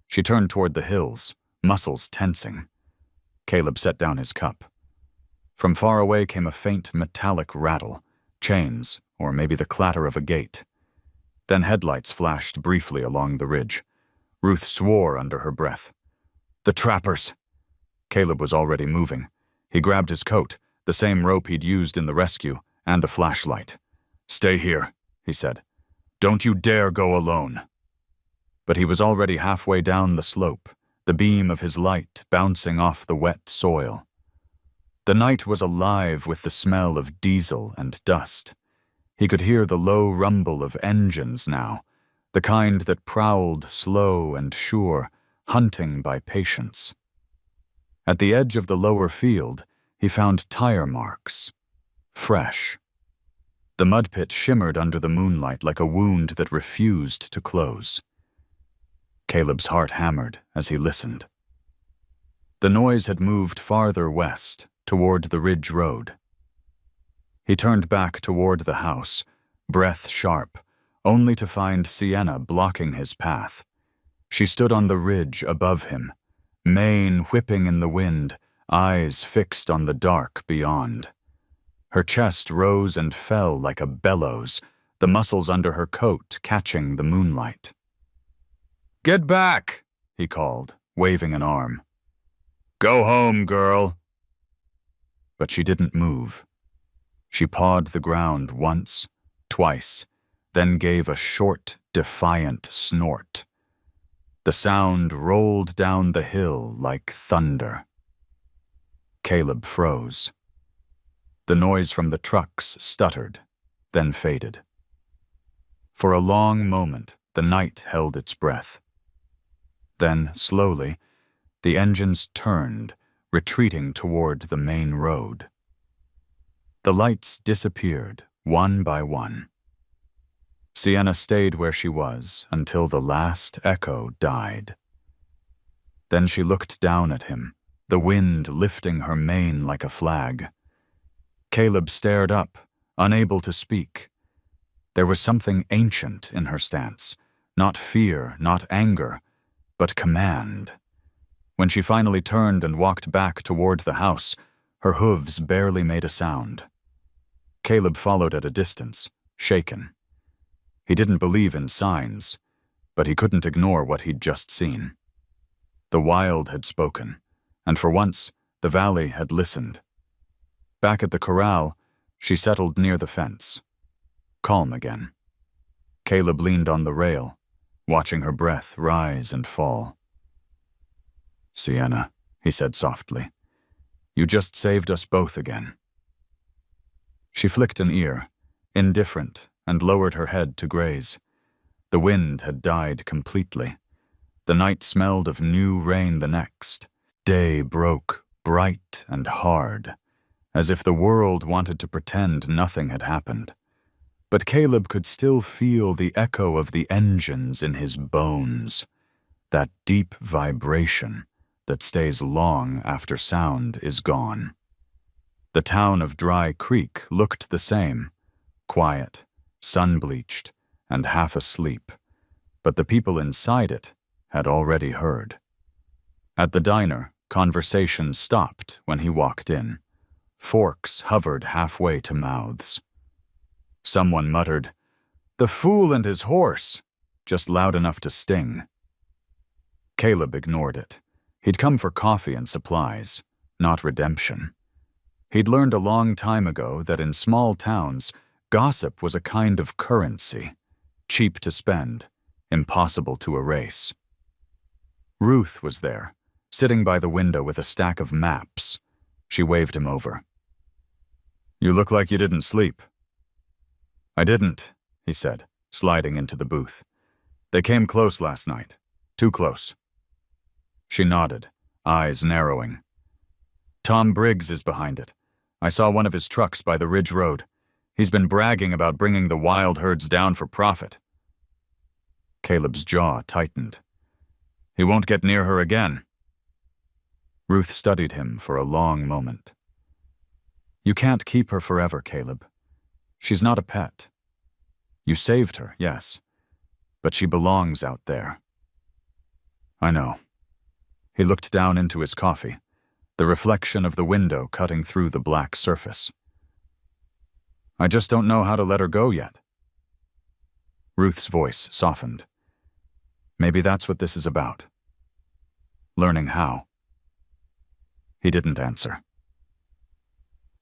She turned toward the hills, muscles tensing. Caleb set down his cup. From far away came a faint metallic rattle, chains, or maybe the clatter of a gate. Then headlights flashed briefly along the ridge. Ruth swore under her breath. "The trappers!" Caleb was already moving. He grabbed his coat, the same rope he'd used in the rescue, and a flashlight. "Stay here," he said. "Don't you dare go alone." But he was already halfway down the slope, the beam of his light bouncing off the wet soil. The night was alive with the smell of diesel and dust. He could hear the low rumble of engines now, the kind that prowled slow and sure, hunting by patience. At the edge of the lower field, he found tire marks. Fresh. The mud pit shimmered under the moonlight like a wound that refused to close. Caleb's heart hammered as he listened. The noise had moved farther west, toward the ridge road. He turned back toward the house, breath sharp, only to find Sienna blocking his path. She stood on the ridge above him, mane whipping in the wind, eyes fixed on the dark beyond. Her chest rose and fell like a bellows, the muscles under her coat catching the moonlight. "Get back!" he called, waving an arm. "Go home, girl!" But she didn't move. She pawed the ground once, twice, then gave a short, defiant snort. The sound rolled down the hill like thunder. Caleb froze. The noise from the trucks stuttered, then faded. For a long moment, the night held its breath. Then, slowly, the engines turned, retreating toward the main road. The lights disappeared, one by one. Sienna stayed where she was until the last echo died. Then she looked down at him, the wind lifting her mane like a flag. Caleb stared up, unable to speak. There was something ancient in her stance, not fear, not anger, but command. When she finally turned and walked back toward the house, her hooves barely made a sound. Caleb followed at a distance, shaken. He didn't believe in signs, but he couldn't ignore what he'd just seen. The wild had spoken, and for once, the valley had listened. Back at the corral, she settled near the fence. Calm again. Caleb leaned on the rail, watching her breath rise and fall. "Sienna," he said softly, "you just saved us both again." She flicked an ear, indifferent, and lowered her head to graze. The wind had died completely. The night smelled of new rain the next. Day broke, bright and hard, as if the world wanted to pretend nothing had happened. But Caleb could still feel the echo of the engines in his bones, that deep vibration that stays long after sound is gone. The town of Dry Creek looked the same, quiet, sun-bleached, and half asleep, but the people inside it had already heard. At the diner, conversation stopped when he walked in. Forks hovered halfway to mouths. Someone muttered, "The fool and his horse," just loud enough to sting. Caleb ignored it. He'd come for coffee and supplies, not redemption. He'd learned a long time ago that in small towns, gossip was a kind of currency, cheap to spend, impossible to erase. Ruth was there, sitting by the window with a stack of maps. She waved him over. "You look like you didn't sleep." "I didn't," he said, sliding into the booth. "They came close last night. Too close." She nodded, eyes narrowing. "Tom Briggs is behind it. I saw one of his trucks by the Ridge Road. He's been bragging about bringing the wild herds down for profit." Caleb's jaw tightened. "He won't get near her again." Ruth studied him for a long moment. "You can't keep her forever, Caleb. She's not a pet. You saved her, yes, but she belongs out there." "I know." He looked down into his coffee, the reflection of the window cutting through the black surface. "I just don't know how to let her go yet." Ruth's voice softened. "Maybe that's what this is about. Learning how." He didn't answer.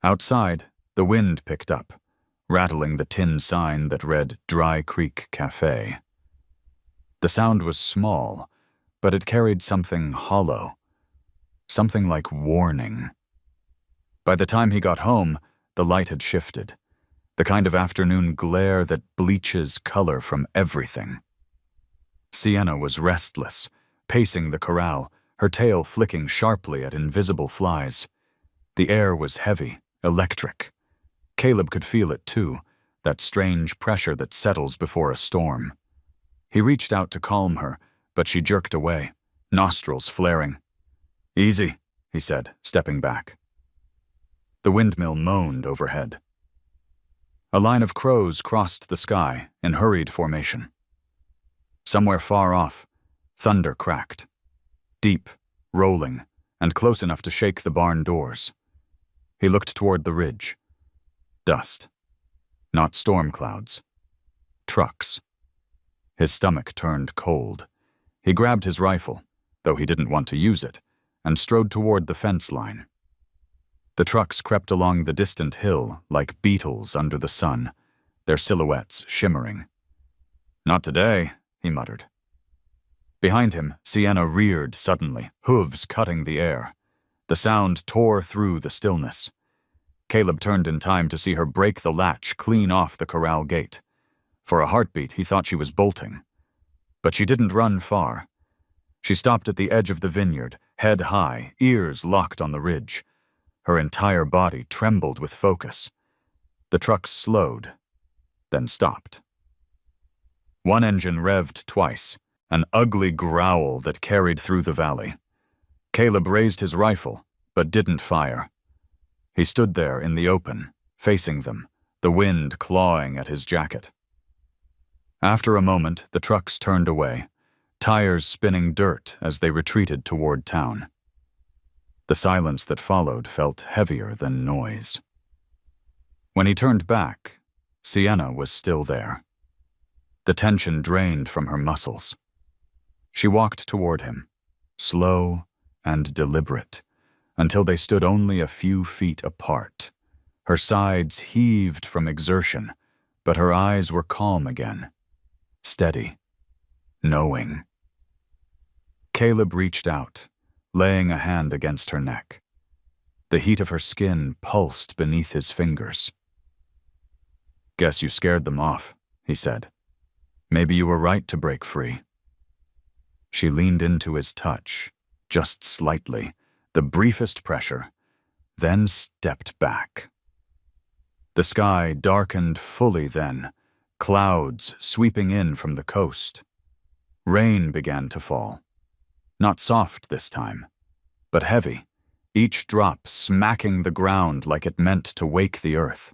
Outside, the wind picked up, rattling the tin sign that read Dry Creek Cafe. The sound was small, but it carried something hollow, something like warning. By the time he got home, the light had shifted, the kind of afternoon glare that bleaches color from everything. Sienna was restless, pacing the corral, her tail flicking sharply at invisible flies. The air was heavy, electric. Caleb could feel it too, that strange pressure that settles before a storm. He reached out to calm her, but she jerked away, nostrils flaring. "Easy," he said, stepping back. The windmill moaned overhead. A line of crows crossed the sky in hurried formation. Somewhere far off, thunder cracked. Deep, rolling, and close enough to shake the barn doors. He looked toward the ridge. Dust. Not storm clouds. Trucks. His stomach turned cold. He grabbed his rifle, though he didn't want to use it, and strode toward the fence line. The trucks crept along the distant hill like beetles under the sun, their silhouettes shimmering. "Not today," he muttered. Behind him, Sienna reared suddenly, hooves cutting the air. The sound tore through the stillness. Caleb turned in time to see her break the latch clean off the corral gate. For a heartbeat, he thought she was bolting. But she didn't run far. She stopped at the edge of the vineyard, head high, ears locked on the ridge. Her entire body trembled with focus. The trucks slowed, then stopped. One engine revved twice, an ugly growl that carried through the valley. Caleb raised his rifle, but didn't fire. He stood there in the open, facing them, the wind clawing at his jacket. After a moment, the trucks turned away, tires spinning dirt as they retreated toward town. The silence that followed felt heavier than noise. When he turned back, Sienna was still there. The tension drained from her muscles. She walked toward him, slow and deliberate, until they stood only a few feet apart. Her sides heaved from exertion, but her eyes were calm again, steady, knowing. Caleb reached out, laying a hand against her neck. The heat of her skin pulsed beneath his fingers. "Guess you scared them off," he said. "Maybe you were right to break free." She leaned into his touch, just slightly, the briefest pressure, then stepped back. The sky darkened fully then, clouds sweeping in from the coast. Rain began to fall. Not soft this time, but heavy, each drop smacking the ground like it meant to wake the earth.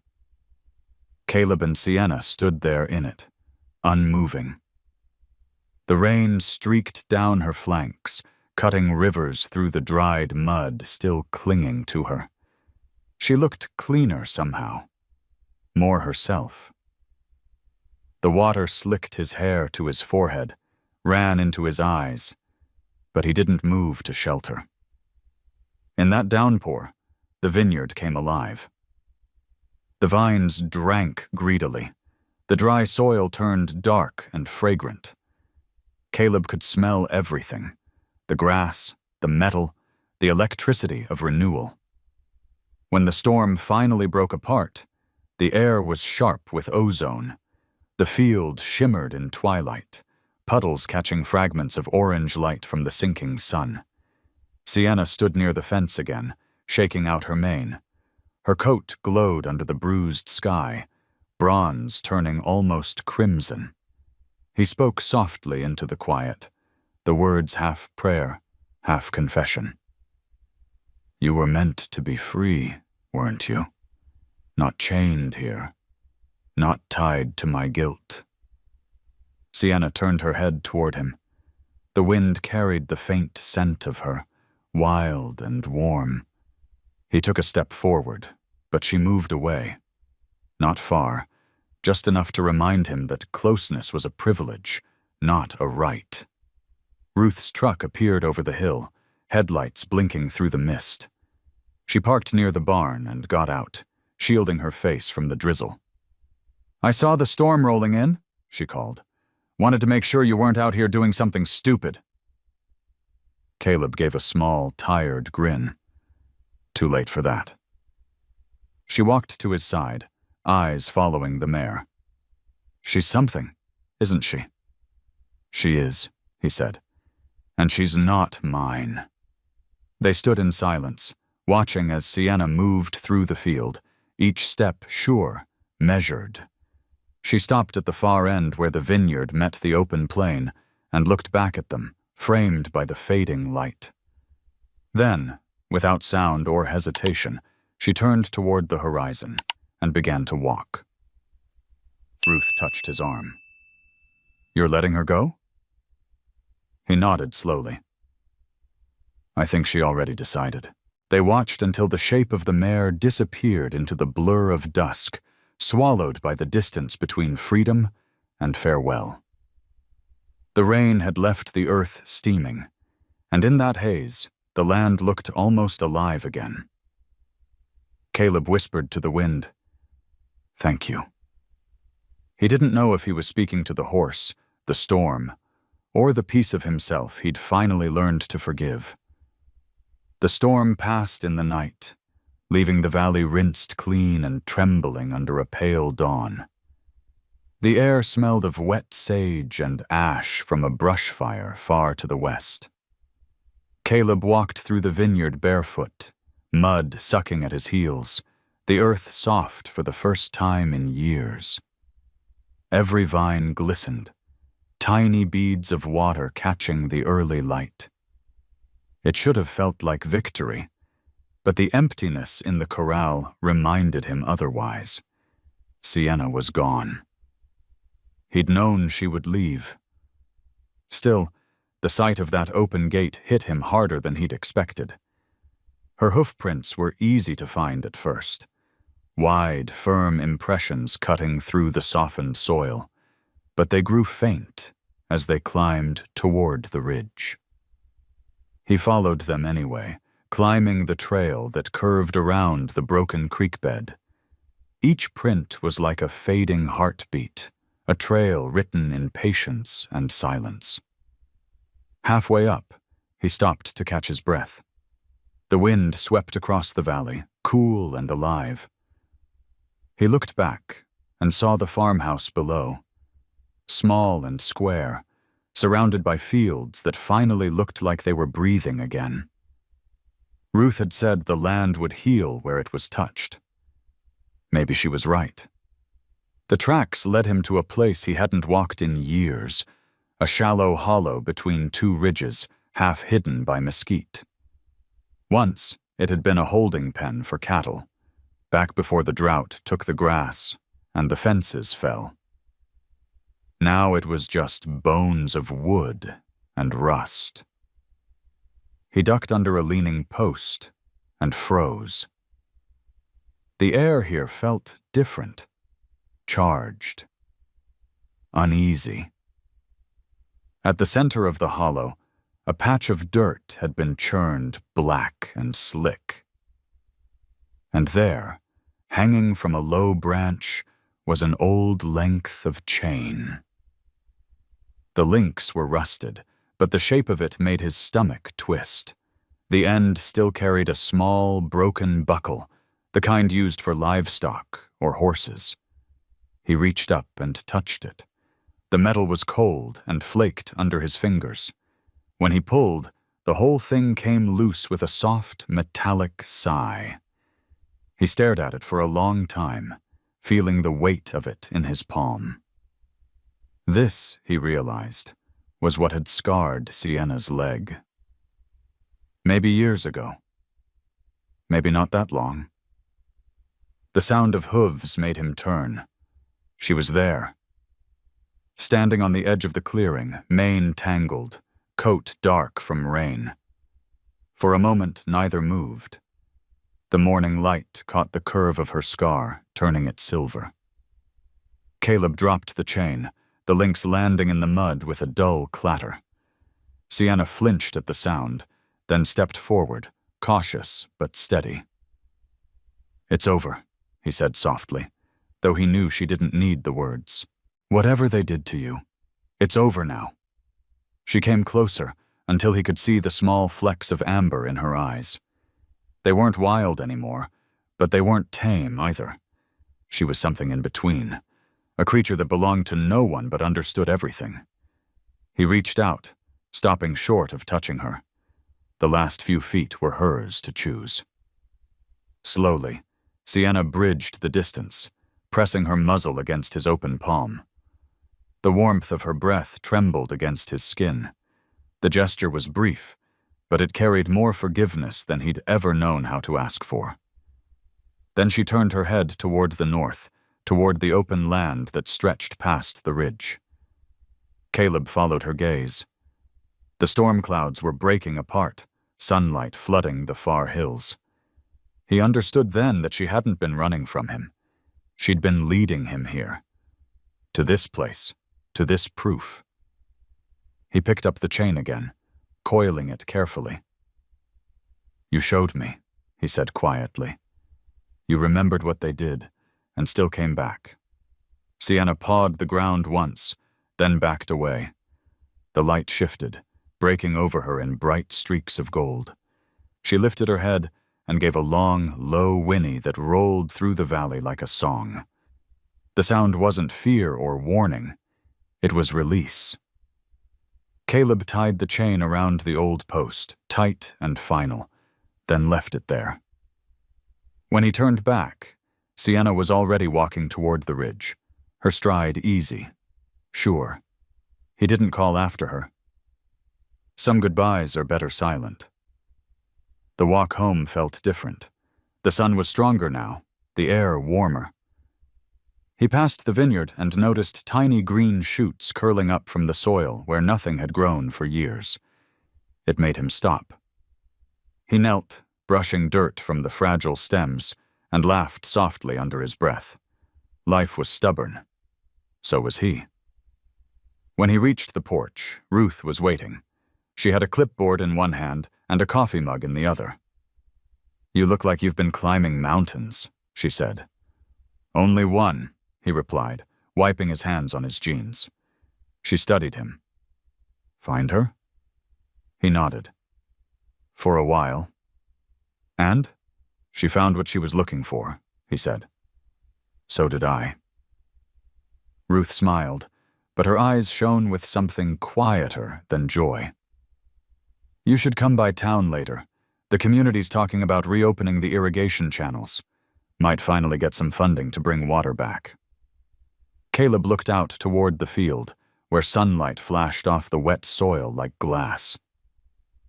Caleb and Sienna stood there in it, unmoving. The rain streaked down her flanks, cutting rivers through the dried mud still clinging to her. She looked cleaner somehow, more herself. The water slicked his hair to his forehead, ran into his eyes, but he didn't move to shelter. In that downpour, the vineyard came alive. The vines drank greedily. The dry soil turned dark and fragrant. Caleb could smell everything: the grass, the metal, the electricity of renewal. When the storm finally broke apart, the air was sharp with ozone. The field shimmered in twilight, puddles catching fragments of orange light from the sinking sun. Sienna stood near the fence again, shaking out her mane. Her coat glowed under the bruised sky, bronze turning almost crimson. He spoke softly into the quiet, the words half prayer, half confession. "You were meant to be free, weren't you? Not chained here, not tied to my guilt." Sienna turned her head toward him. The wind carried the faint scent of her, wild and warm. He took a step forward, but she moved away. Not far, just enough to remind him that closeness was a privilege, not a right. Ruth's truck appeared over the hill, headlights blinking through the mist. She parked near the barn and got out, shielding her face from the drizzle. "I saw the storm rolling in," she called. "Wanted to make sure you weren't out here doing something stupid." Caleb gave a small, tired grin. Too late for that. She walked to his side, eyes following the mare. "She's something, isn't she?" "She is," he said. "And she's not mine." They stood in silence, watching as Sienna moved through the field, each step sure, measured. She stopped at the far end where the vineyard met the open plain and looked back at them, framed by the fading light. Then, without sound or hesitation, she turned toward the horizon and began to walk. Ruth touched his arm. "You're letting her go?" He nodded slowly. "I think she already decided." They watched until the shape of the mare disappeared into the blur of dusk, swallowed by the distance between freedom and farewell. The rain had left the earth steaming, and in that haze, the land looked almost alive again. Caleb whispered to the wind, "Thank you." He didn't know if he was speaking to the horse, the storm, or the piece of himself he'd finally learned to forgive. The storm passed in the night, leaving the valley rinsed clean and trembling under a pale dawn. The air smelled of wet sage and ash from a brush fire far to the west. Caleb walked through the vineyard barefoot, mud sucking at his heels, the earth soft for the first time in years. Every vine glistened, tiny beads of water catching the early light. It should have felt like victory, but the emptiness in the corral reminded him otherwise. Sienna was gone. He'd known she would leave. Still, the sight of that open gate hit him harder than he'd expected. Her hoofprints were easy to find at first, wide, firm impressions cutting through the softened soil, but they grew faint as they climbed toward the ridge. He followed them anyway, climbing the trail that curved around the broken creek bed. Each print was like a fading heartbeat, a trail written in patience and silence. Halfway up, he stopped to catch his breath. The wind swept across the valley, cool and alive. He looked back and saw the farmhouse below, small and square, surrounded by fields that finally looked like they were breathing again. Ruth had said the land would heal where it was touched. Maybe she was right. The tracks led him to a place he hadn't walked in years, a shallow hollow between two ridges, half hidden by mesquite. Once, it had been a holding pen for cattle, back before the drought took the grass and the fences fell. Now it was just bones of wood and rust. He ducked under a leaning post and froze. The air here felt different, charged, uneasy. At the center of the hollow, a patch of dirt had been churned black and slick. And there, hanging from a low branch, was an old length of chain. The links were rusted, but the shape of it made his stomach twist. The end still carried a small, broken buckle, the kind used for livestock or horses. He reached up and touched it. The metal was cold and flaked under his fingers. When he pulled, the whole thing came loose with a soft, metallic sigh. He stared at it for a long time, feeling the weight of it in his palm. This, he realized, was what had scarred Sienna's leg. Maybe years ago. Maybe not that long. The sound of hooves made him turn. She was there. Standing on the edge of the clearing, mane tangled, coat dark from rain. For a moment, neither moved. The morning light caught the curve of her scar, turning it silver. Caleb dropped the chain, the links landing in the mud with a dull clatter. Sienna flinched at the sound, then stepped forward, cautious but steady. "It's over," he said softly, though he knew she didn't need the words. "Whatever they did to you, it's over now." She came closer until he could see the small flecks of amber in her eyes. They weren't wild anymore, but they weren't tame either. She was something in between, a creature that belonged to no one but understood everything. He reached out, stopping short of touching her. The last few feet were hers to choose. Slowly, Sienna bridged the distance, pressing her muzzle against his open palm. The warmth of her breath trembled against his skin. The gesture was brief, but it carried more forgiveness than he'd ever known how to ask for. Then she turned her head toward the north, toward the open land that stretched past the ridge. Caleb followed her gaze. The storm clouds were breaking apart, sunlight flooding the far hills. He understood then that she hadn't been running from him. She'd been leading him here. To this place, to this proof. He picked up the chain again, coiling it carefully. "You showed me," he said quietly. "You remembered what they did, and still came back." Sienna pawed the ground once, then backed away. The light shifted, breaking over her in bright streaks of gold. She lifted her head and gave a long, low whinny that rolled through the valley like a song. The sound wasn't fear or warning. It was release. Caleb tied the chain around the old post, tight and final, then left it there. When he turned back, Sienna was already walking toward the ridge, her stride easy, sure. He didn't call after her. Some goodbyes are better silent. The walk home felt different. The sun was stronger now, the air warmer. He passed the vineyard and noticed tiny green shoots curling up from the soil where nothing had grown for years. It made him stop. He knelt, brushing dirt from the fragile stems, and laughed softly under his breath. Life was stubborn. So was he. When he reached the porch, Ruth was waiting. She had a clipboard in one hand and a coffee mug in the other. "You look like you've been climbing mountains," she said. "Only one," he replied, wiping his hands on his jeans. She studied him. "Find her?" He nodded. "For a while." "And?" "She found what she was looking for," he said. "So did I." Ruth smiled, but her eyes shone with something quieter than joy. "You should come by town later. The community's talking about reopening the irrigation channels. Might finally get some funding to bring water back." Caleb looked out toward the field, where sunlight flashed off the wet soil like glass.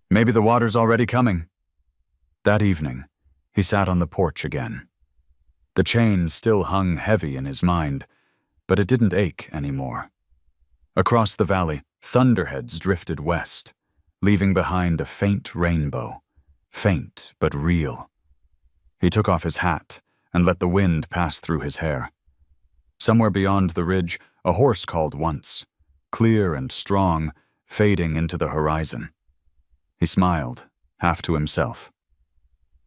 "Maybe the water's already coming." That evening, he sat on the porch again. The chain still hung heavy in his mind, but it didn't ache anymore. Across the valley, thunderheads drifted west, leaving behind a faint rainbow, faint but real. He took off his hat and let the wind pass through his hair. Somewhere beyond the ridge, a horse called once, clear and strong, fading into the horizon. He smiled, half to himself.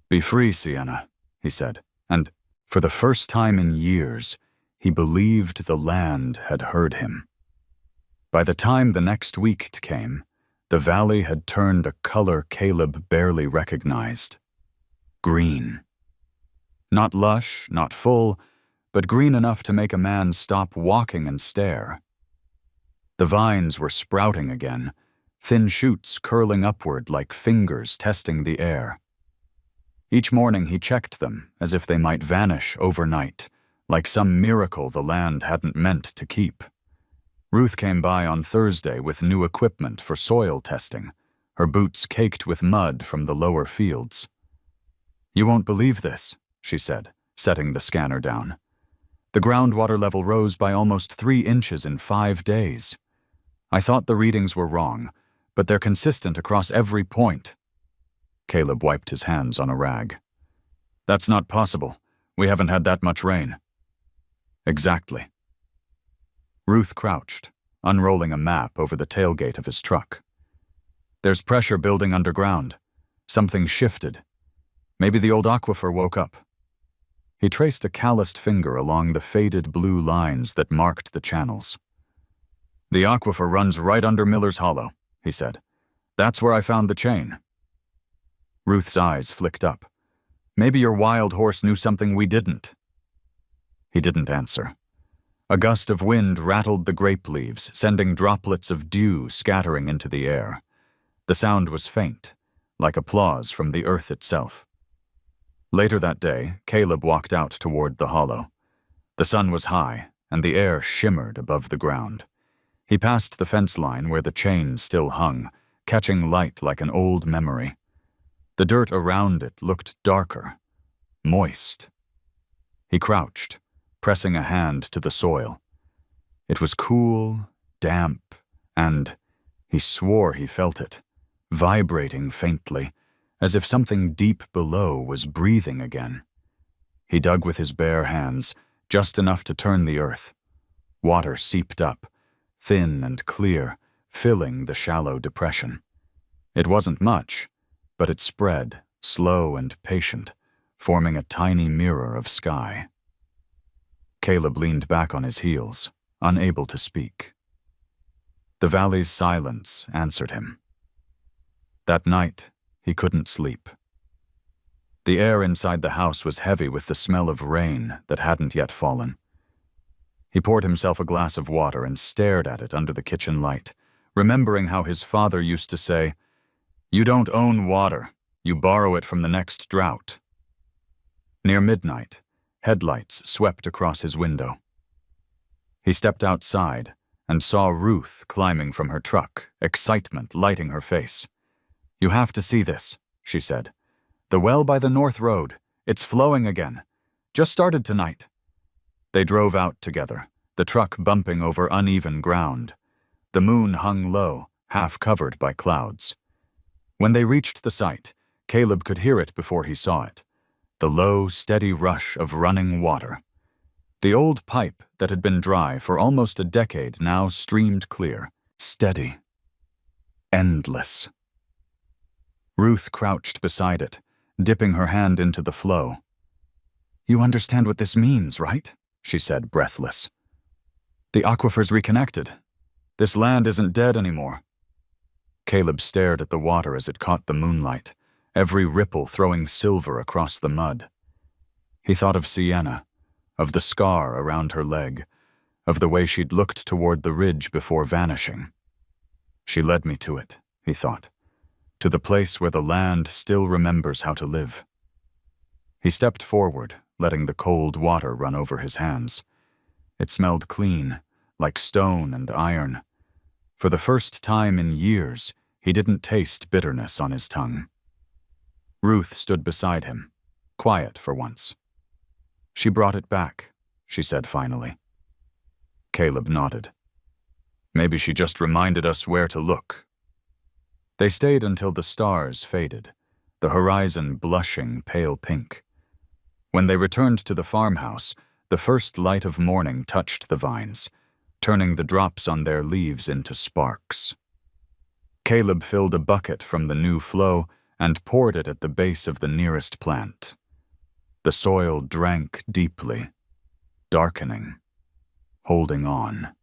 "Be free, Sienna," he said, and, for the first time in years, he believed the land had heard him. By the time the next week came, the valley had turned a color Caleb barely recognized. Green. Not lush, not full, but green enough to make a man stop walking and stare. The vines were sprouting again, thin shoots curling upward like fingers testing the air. Each morning he checked them as if they might vanish overnight, like some miracle the land hadn't meant to keep. Ruth came by on Thursday with new equipment for soil testing, her boots caked with mud from the lower fields. "You won't believe this," she said, setting the scanner down. "The groundwater level rose by almost 3 inches in 5 days. I thought the readings were wrong, but they're consistent across every point." Caleb wiped his hands on a rag. "That's not possible. We haven't had that much rain." "Exactly." Ruth crouched, unrolling a map over the tailgate of his truck. "There's pressure building underground. Something shifted. Maybe the old aquifer woke up." He traced a calloused finger along the faded blue lines that marked the channels. "The aquifer runs right under Miller's Hollow," he said. "That's where I found the chain." Ruth's eyes flicked up. "Maybe your wild horse knew something we didn't." He didn't answer. A gust of wind rattled the grape leaves, sending droplets of dew scattering into the air. The sound was faint, like applause from the earth itself. Later that day, Caleb walked out toward the hollow. The sun was high, and the air shimmered above the ground. He passed the fence line where the chain still hung, catching light like an old memory. The dirt around it looked darker, moist. He crouched, pressing a hand to the soil. It was cool, damp, and he swore he felt it, vibrating faintly, as if something deep below was breathing again. He dug with his bare hands, just enough to turn the earth. Water seeped up, thin and clear, filling the shallow depression. It wasn't much, but it spread, slow and patient, forming a tiny mirror of sky. Caleb leaned back on his heels, unable to speak. The valley's silence answered him. That night, he couldn't sleep. The air inside the house was heavy with the smell of rain that hadn't yet fallen. He poured himself a glass of water and stared at it under the kitchen light, remembering how his father used to say, "You don't own water, you borrow it from the next drought." Near midnight, headlights swept across his window. He stepped outside and saw Ruth climbing from her truck, excitement lighting her face. "You have to see this," she said. "The well by the North Road. It's flowing again. Just started tonight." They drove out together, the truck bumping over uneven ground. The moon hung low, half covered by clouds. When they reached the site, Caleb could hear it before he saw it. The low, steady rush of running water. The old pipe that had been dry for almost a decade now streamed clear, steady, endless. Ruth crouched beside it, dipping her hand into the flow. "You understand what this means, right?" she said, breathless. "The aquifer's reconnected. This land isn't dead anymore." Caleb stared at the water as it caught the moonlight, every ripple throwing silver across the mud. He thought of Sienna, of the scar around her leg, of the way she'd looked toward the ridge before vanishing. "She led me to it," he thought, "to the place where the land still remembers how to live." He stepped forward, letting the cold water run over his hands. It smelled clean, like stone and iron. For the first time in years, he didn't taste bitterness on his tongue. Ruth stood beside him, quiet for once. "She brought it back," she said finally. Caleb nodded. "Maybe she just reminded us where to look." They stayed until the stars faded, the horizon blushing pale pink. When they returned to the farmhouse, the first light of morning touched the vines, turning the drops on their leaves into sparks. Caleb filled a bucket from the new flow and poured it at the base of the nearest plant. The soil drank deeply, darkening, holding on.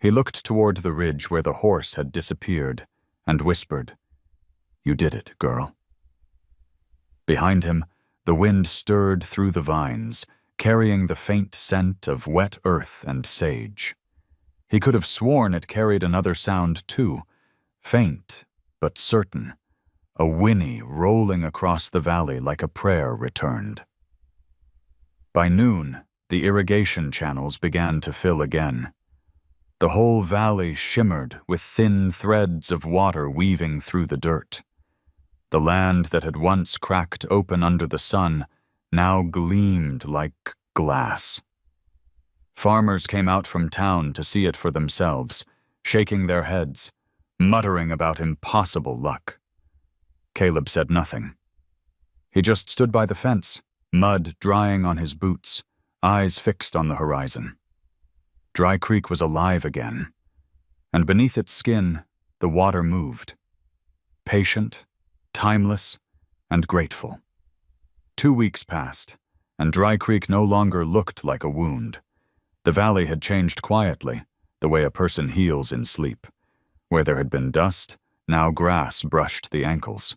He looked toward the ridge where the horse had disappeared and whispered, "You did it, girl." Behind him, the wind stirred through the vines, carrying the faint scent of wet earth and sage. He could have sworn it carried another sound too, faint but certain, a whinny rolling across the valley like a prayer returned. By noon, the irrigation channels began to fill again. The whole valley shimmered with thin threads of water weaving through the dirt. The land that had once cracked open under the sun now gleamed like glass. Farmers came out from town to see it for themselves, shaking their heads, muttering about impossible luck. Caleb said nothing. He just stood by the fence, mud drying on his boots, eyes fixed on the horizon. Dry Creek was alive again, and beneath its skin, the water moved. Patient, timeless, and grateful. 2 weeks passed, and Dry Creek no longer looked like a wound. The valley had changed quietly, the way a person heals in sleep. Where there had been dust, now grass brushed the ankles.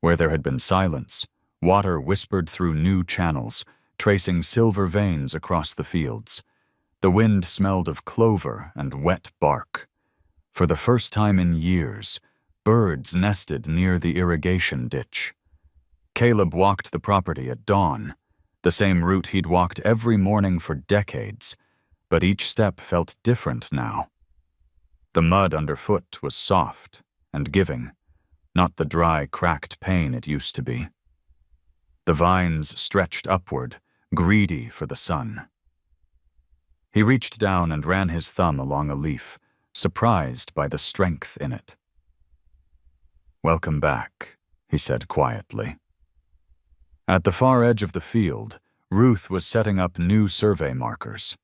Where there had been silence, water whispered through new channels, tracing silver veins across the fields. The wind smelled of clover and wet bark. For the first time in years, birds nested near the irrigation ditch. Caleb walked the property at dawn, the same route he'd walked every morning for decades, but each step felt different now. The mud underfoot was soft and giving, not the dry, cracked pain it used to be. The vines stretched upward, greedy for the sun. He reached down and ran his thumb along a leaf, surprised by the strength in it. "Welcome back," he said quietly. At the far edge of the field, Ruth was setting up new survey markers.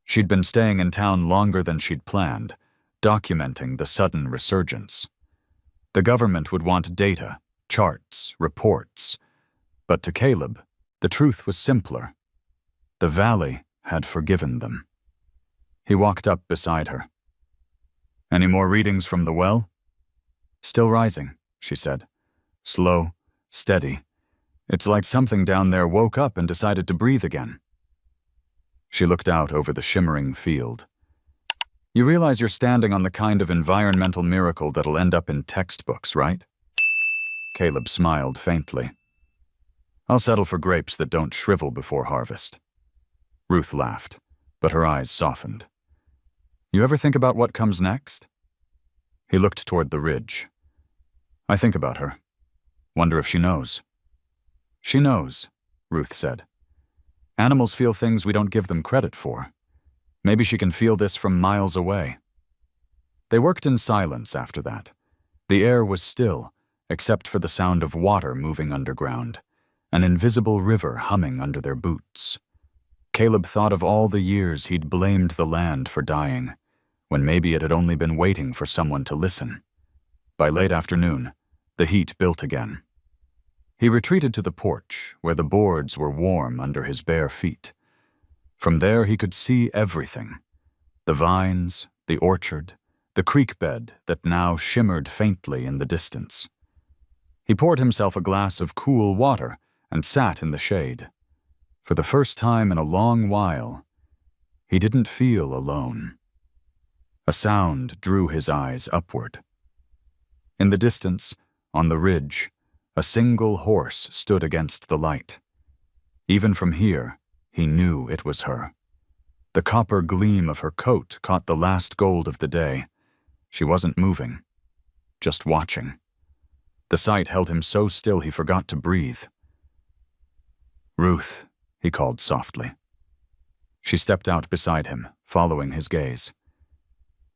She'd been staying in town longer than she'd planned, documenting the sudden resurgence. The government would want data, charts, reports. But to Caleb, the truth was simpler. The valley had forgiven them. He walked up beside her. "Any more readings from the well?" "Still rising," she said. "Slow, steady. It's like something down there woke up and decided to breathe again." She looked out over the shimmering field. "You realize you're standing on the kind of environmental miracle that'll end up in textbooks, right?" Caleb smiled faintly. "I'll settle for grapes that don't shrivel before harvest." Ruth laughed, but her eyes softened. "You ever think about what comes next?" He looked toward the ridge. "I think about her. Wonder if she knows." "She knows," Ruth said. "Animals feel things we don't give them credit for. Maybe she can feel this from miles away." They worked in silence after that. The air was still, except for the sound of water moving underground, an invisible river humming under their boots. Caleb thought of all the years he'd blamed the land for dying, when maybe it had only been waiting for someone to listen. By late afternoon, the heat built again. He retreated to the porch, where the boards were warm under his bare feet. From there he could see everything: the vines, the orchard, the creek bed that now shimmered faintly in the distance. He poured himself a glass of cool water and sat in the shade. For the first time in a long while, he didn't feel alone. A sound drew his eyes upward. In the distance, on the ridge, a single horse stood against the light. Even from here, he knew it was her. The copper gleam of her coat caught the last gold of the day. She wasn't moving, just watching. The sight held him so still he forgot to breathe. "Ruth," he called softly. She stepped out beside him, following his gaze.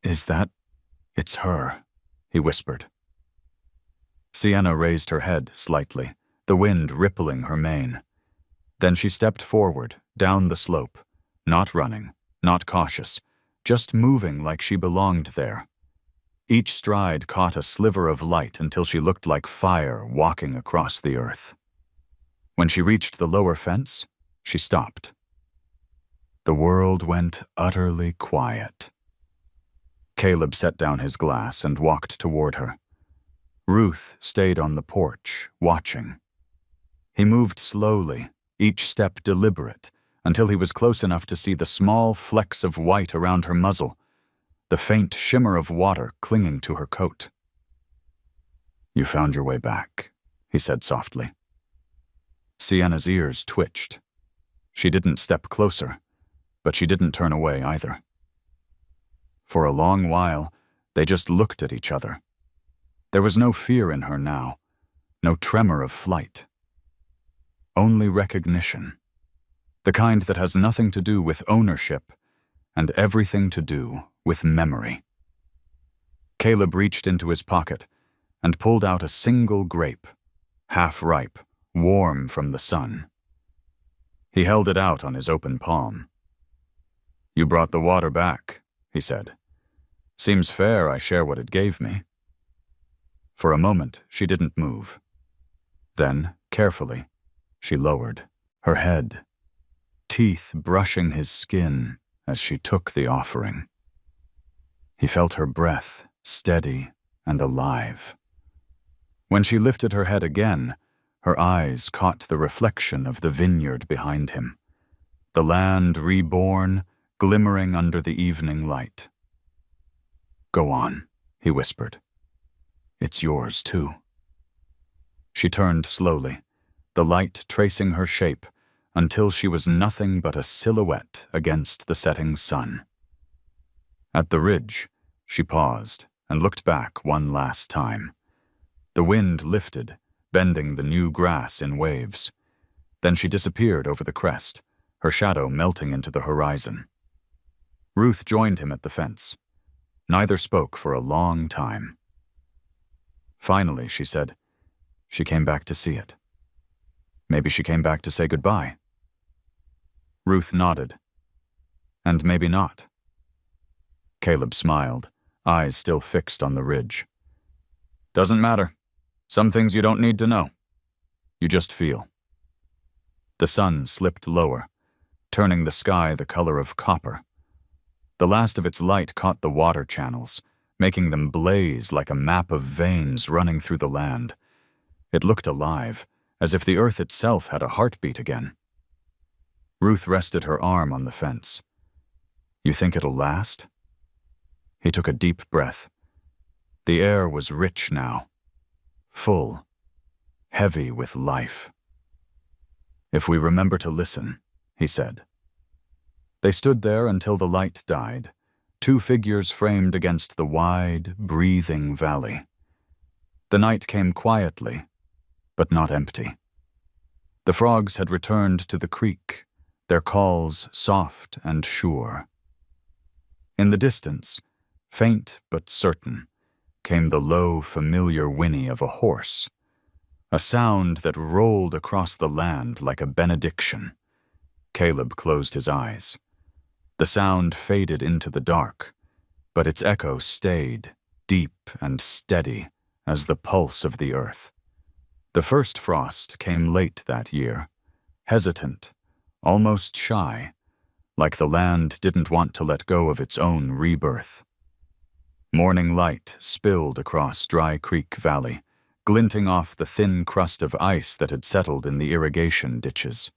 "It's her," he whispered. Sienna raised her head slightly, the wind rippling her mane. Then she stepped forward, down the slope, not running, not cautious, just moving like she belonged there. Each stride caught a sliver of light until she looked like fire walking across the earth. When she reached the lower fence, she stopped. The world went utterly quiet. Caleb set down his glass and walked toward her. Ruth stayed on the porch, watching. He moved slowly, each step deliberate, until he was close enough to see the small flecks of white around her muzzle, the faint shimmer of water clinging to her coat. "You found your way back," he said softly. Sienna's ears twitched. She didn't step closer, but she didn't turn away either. For a long while, they just looked at each other. There was no fear in her now, no tremor of flight. Only recognition, the kind that has nothing to do with ownership and everything to do with memory. Caleb reached into his pocket and pulled out a single grape, half-ripe, warm from the sun. He held it out on his open palm. "You brought the water back," he said. "Seems fair I share what it gave me." For a moment, she didn't move. Then, carefully, she lowered her head, teeth brushing his skin as she took the offering. He felt her breath, steady and alive. When she lifted her head again, her eyes caught the reflection of the vineyard behind him, the land reborn, glimmering under the evening light. "Go on," he whispered. "It's yours, too." She turned slowly, the light tracing her shape until she was nothing but a silhouette against the setting sun. At the ridge, she paused and looked back one last time. The wind lifted, bending the new grass in waves. Then she disappeared over the crest, her shadow melting into the horizon. Ruth joined him at the fence. Neither spoke for a long time. Finally, she said, she came back to see it. Maybe she came back to say goodbye. Ruth nodded. And maybe not. Caleb smiled, eyes still fixed on the ridge. Doesn't matter. Some things you don't need to know. You just feel. The sun slipped lower, turning the sky the color of copper. The last of its light caught the water channels, making them blaze like a map of veins running through the land. It looked alive, as if the earth itself had a heartbeat again. Ruth rested her arm on the fence. You think it'll last? He took a deep breath. The air was rich now, full, heavy with life. If we remember to listen, he said. They stood there until the light died, two figures framed against the wide, breathing valley. The night came quietly, but not empty. The frogs had returned to the creek, their calls soft and sure. In the distance, faint but certain, came the low, familiar whinny of a horse, a sound that rolled across the land like a benediction. Caleb closed his eyes. The sound faded into the dark, but its echo stayed, deep and steady as the pulse of the earth. The first frost came late that year, hesitant, almost shy, like the land didn't want to let go of its own rebirth. Morning light spilled across Dry Creek Valley, glinting off the thin crust of ice that had settled in the irrigation ditches.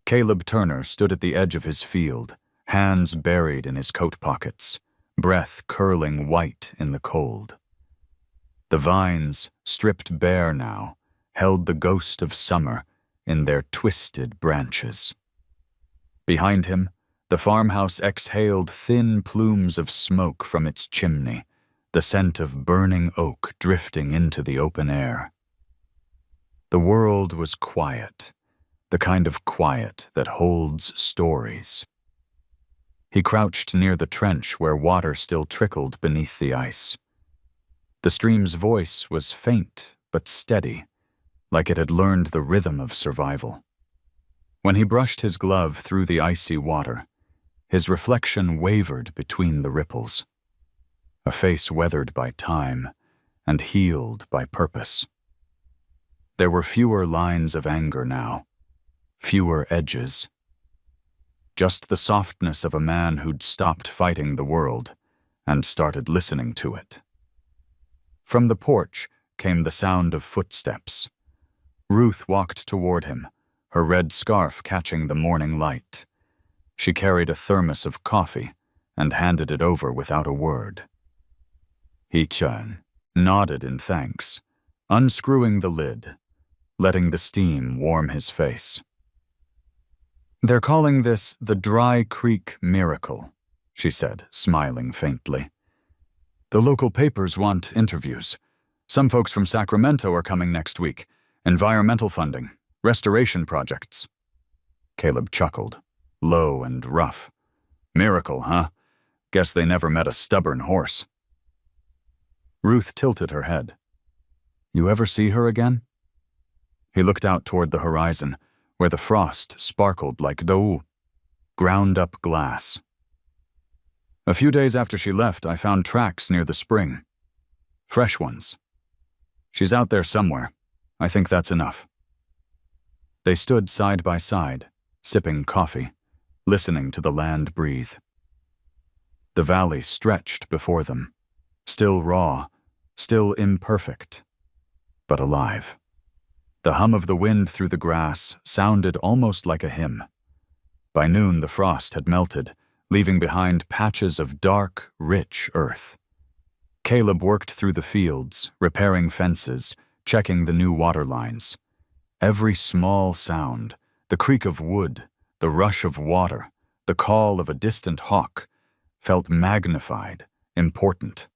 Caleb Turner stood at the edge of his field, hands buried in his coat pockets, breath curling white in the cold. The vines, stripped bare now, held the ghost of summer in their twisted branches. Behind him, the farmhouse exhaled thin plumes of smoke from its chimney, the scent of burning oak drifting into the open air. The world was quiet, the kind of quiet that holds stories. He crouched near the trench where water still trickled beneath the ice. The stream's voice was faint but steady, like it had learned the rhythm of survival. When he brushed his glove through the icy water, his reflection wavered between the ripples. A face weathered by time and healed by purpose. There were fewer lines of anger now, fewer edges. Just the softness of a man who'd stopped fighting the world and started listening to it. From the porch came the sound of footsteps. Ruth walked toward him, her red scarf catching the morning light. She carried a thermos of coffee and handed it over without a word. He nodded in thanks, unscrewing the lid, letting the steam warm his face. They're calling this the Dry Creek Miracle, she said, smiling faintly. The local papers want interviews. Some folks from Sacramento are coming next week. Environmental funding, restoration projects. Caleb chuckled, low and rough. Miracle, huh? Guess they never met a stubborn horse. Ruth tilted her head. You ever see her again? He looked out toward the horizon, where the frost sparkled like ground-up glass. A few days after she left, I found tracks near the spring. Fresh ones. She's out there somewhere. I think that's enough. They stood side by side, sipping coffee, listening to the land breathe. The valley stretched before them, still raw, still imperfect, but alive. The hum of the wind through the grass sounded almost like a hymn. By noon, the frost had melted, leaving behind patches of dark, rich earth. Caleb worked through the fields, repairing fences, checking the new water lines. Every small sound, the creak of wood, the rush of water, the call of a distant hawk, felt magnified, important.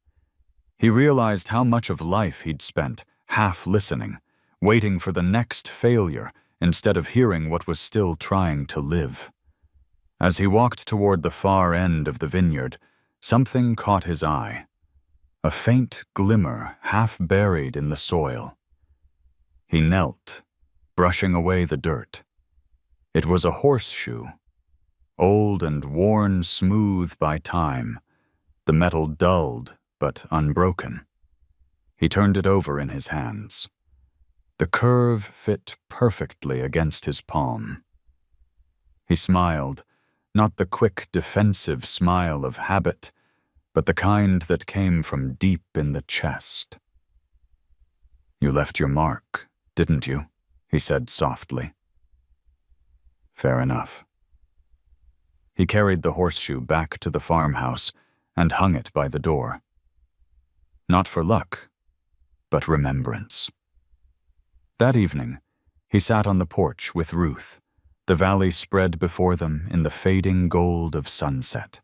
He realized how much of life he'd spent half listening, waiting for the next failure instead of hearing what was still trying to live. As he walked toward the far end of the vineyard, something caught his eye. A faint glimmer half buried in the soil. He knelt, brushing away the dirt. It was a horseshoe, old and worn smooth by time, the metal dulled but unbroken. He turned it over in his hands. The curve fit perfectly against his palm. He smiled, not the quick defensive smile of habit, but the kind that came from deep in the chest. "You left your mark, didn't you?" he said softly. "Fair enough." He carried the horseshoe back to the farmhouse and hung it by the door. Not for luck, but remembrance. That evening, he sat on the porch with Ruth, the valley spread before them in the fading gold of sunset.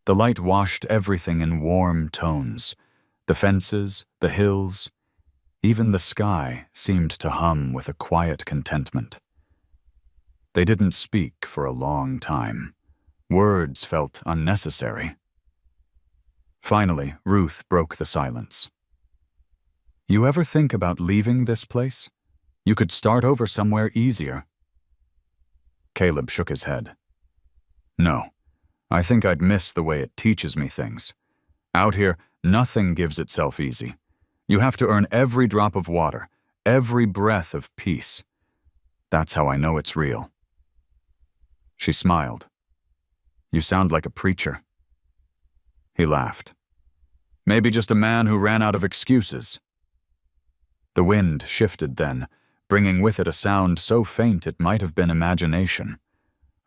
The light washed everything in warm tones. The fences, the hills, even the sky seemed to hum with a quiet contentment. They didn't speak for a long time. Words felt unnecessary. Finally, Ruth broke the silence. "You ever think about leaving this place? You could start over somewhere easier." Caleb shook his head. "No. I think I'd miss the way it teaches me things. Out here, nothing gives itself easy. You have to earn every drop of water, every breath of peace. That's how I know it's real." She smiled. "You sound like a preacher." He laughed. "Maybe just a man who ran out of excuses." The wind shifted then, bringing with it a sound so faint it might have been imagination.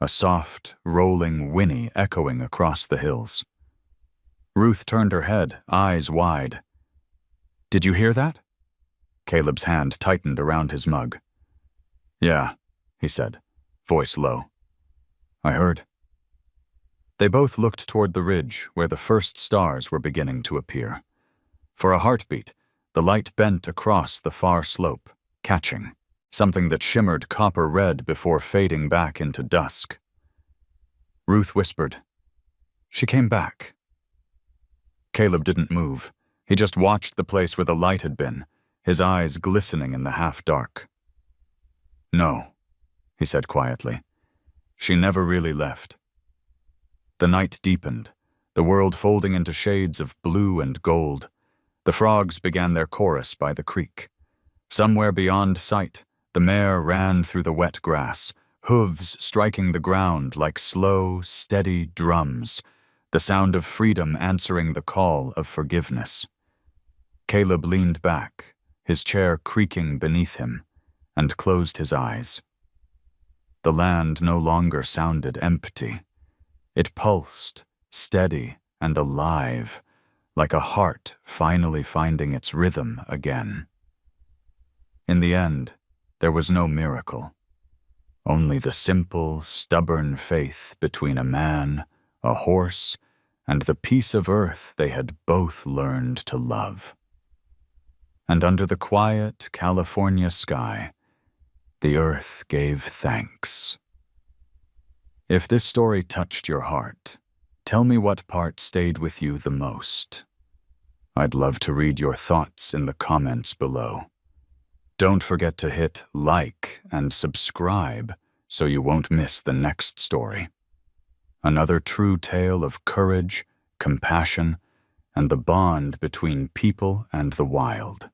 A soft, rolling whinny echoing across the hills. Ruth turned her head, eyes wide. "Did you hear that?" Caleb's hand tightened around his mug. "Yeah," he said, voice low. "I heard." They both looked toward the ridge where the first stars were beginning to appear. For a heartbeat, the light bent across the far slope, catching, something that shimmered copper-red before fading back into dusk. Ruth whispered, "She came back." Caleb didn't move. He just watched the place where the light had been, his eyes glistening in the half-dark. "No," he said quietly. "She never really left." The night deepened, the world folding into shades of blue and gold. The frogs began their chorus by the creek. Somewhere beyond sight, the mare ran through the wet grass, hooves striking the ground like slow, steady drums, the sound of freedom answering the call of forgiveness. Caleb leaned back, his chair creaking beneath him, and closed his eyes. The land no longer sounded empty. It pulsed, steady and alive, like a heart finally finding its rhythm again. In the end, there was no miracle. Only the simple, stubborn faith between a man, a horse, and the piece of earth they had both learned to love. And under the quiet California sky, the earth gave thanks. If this story touched your heart, tell me what part stayed with you the most. I'd love to read your thoughts in the comments below. Don't forget to hit like and subscribe so you won't miss the next story. Another true tale of courage, compassion, and the bond between people and the wild.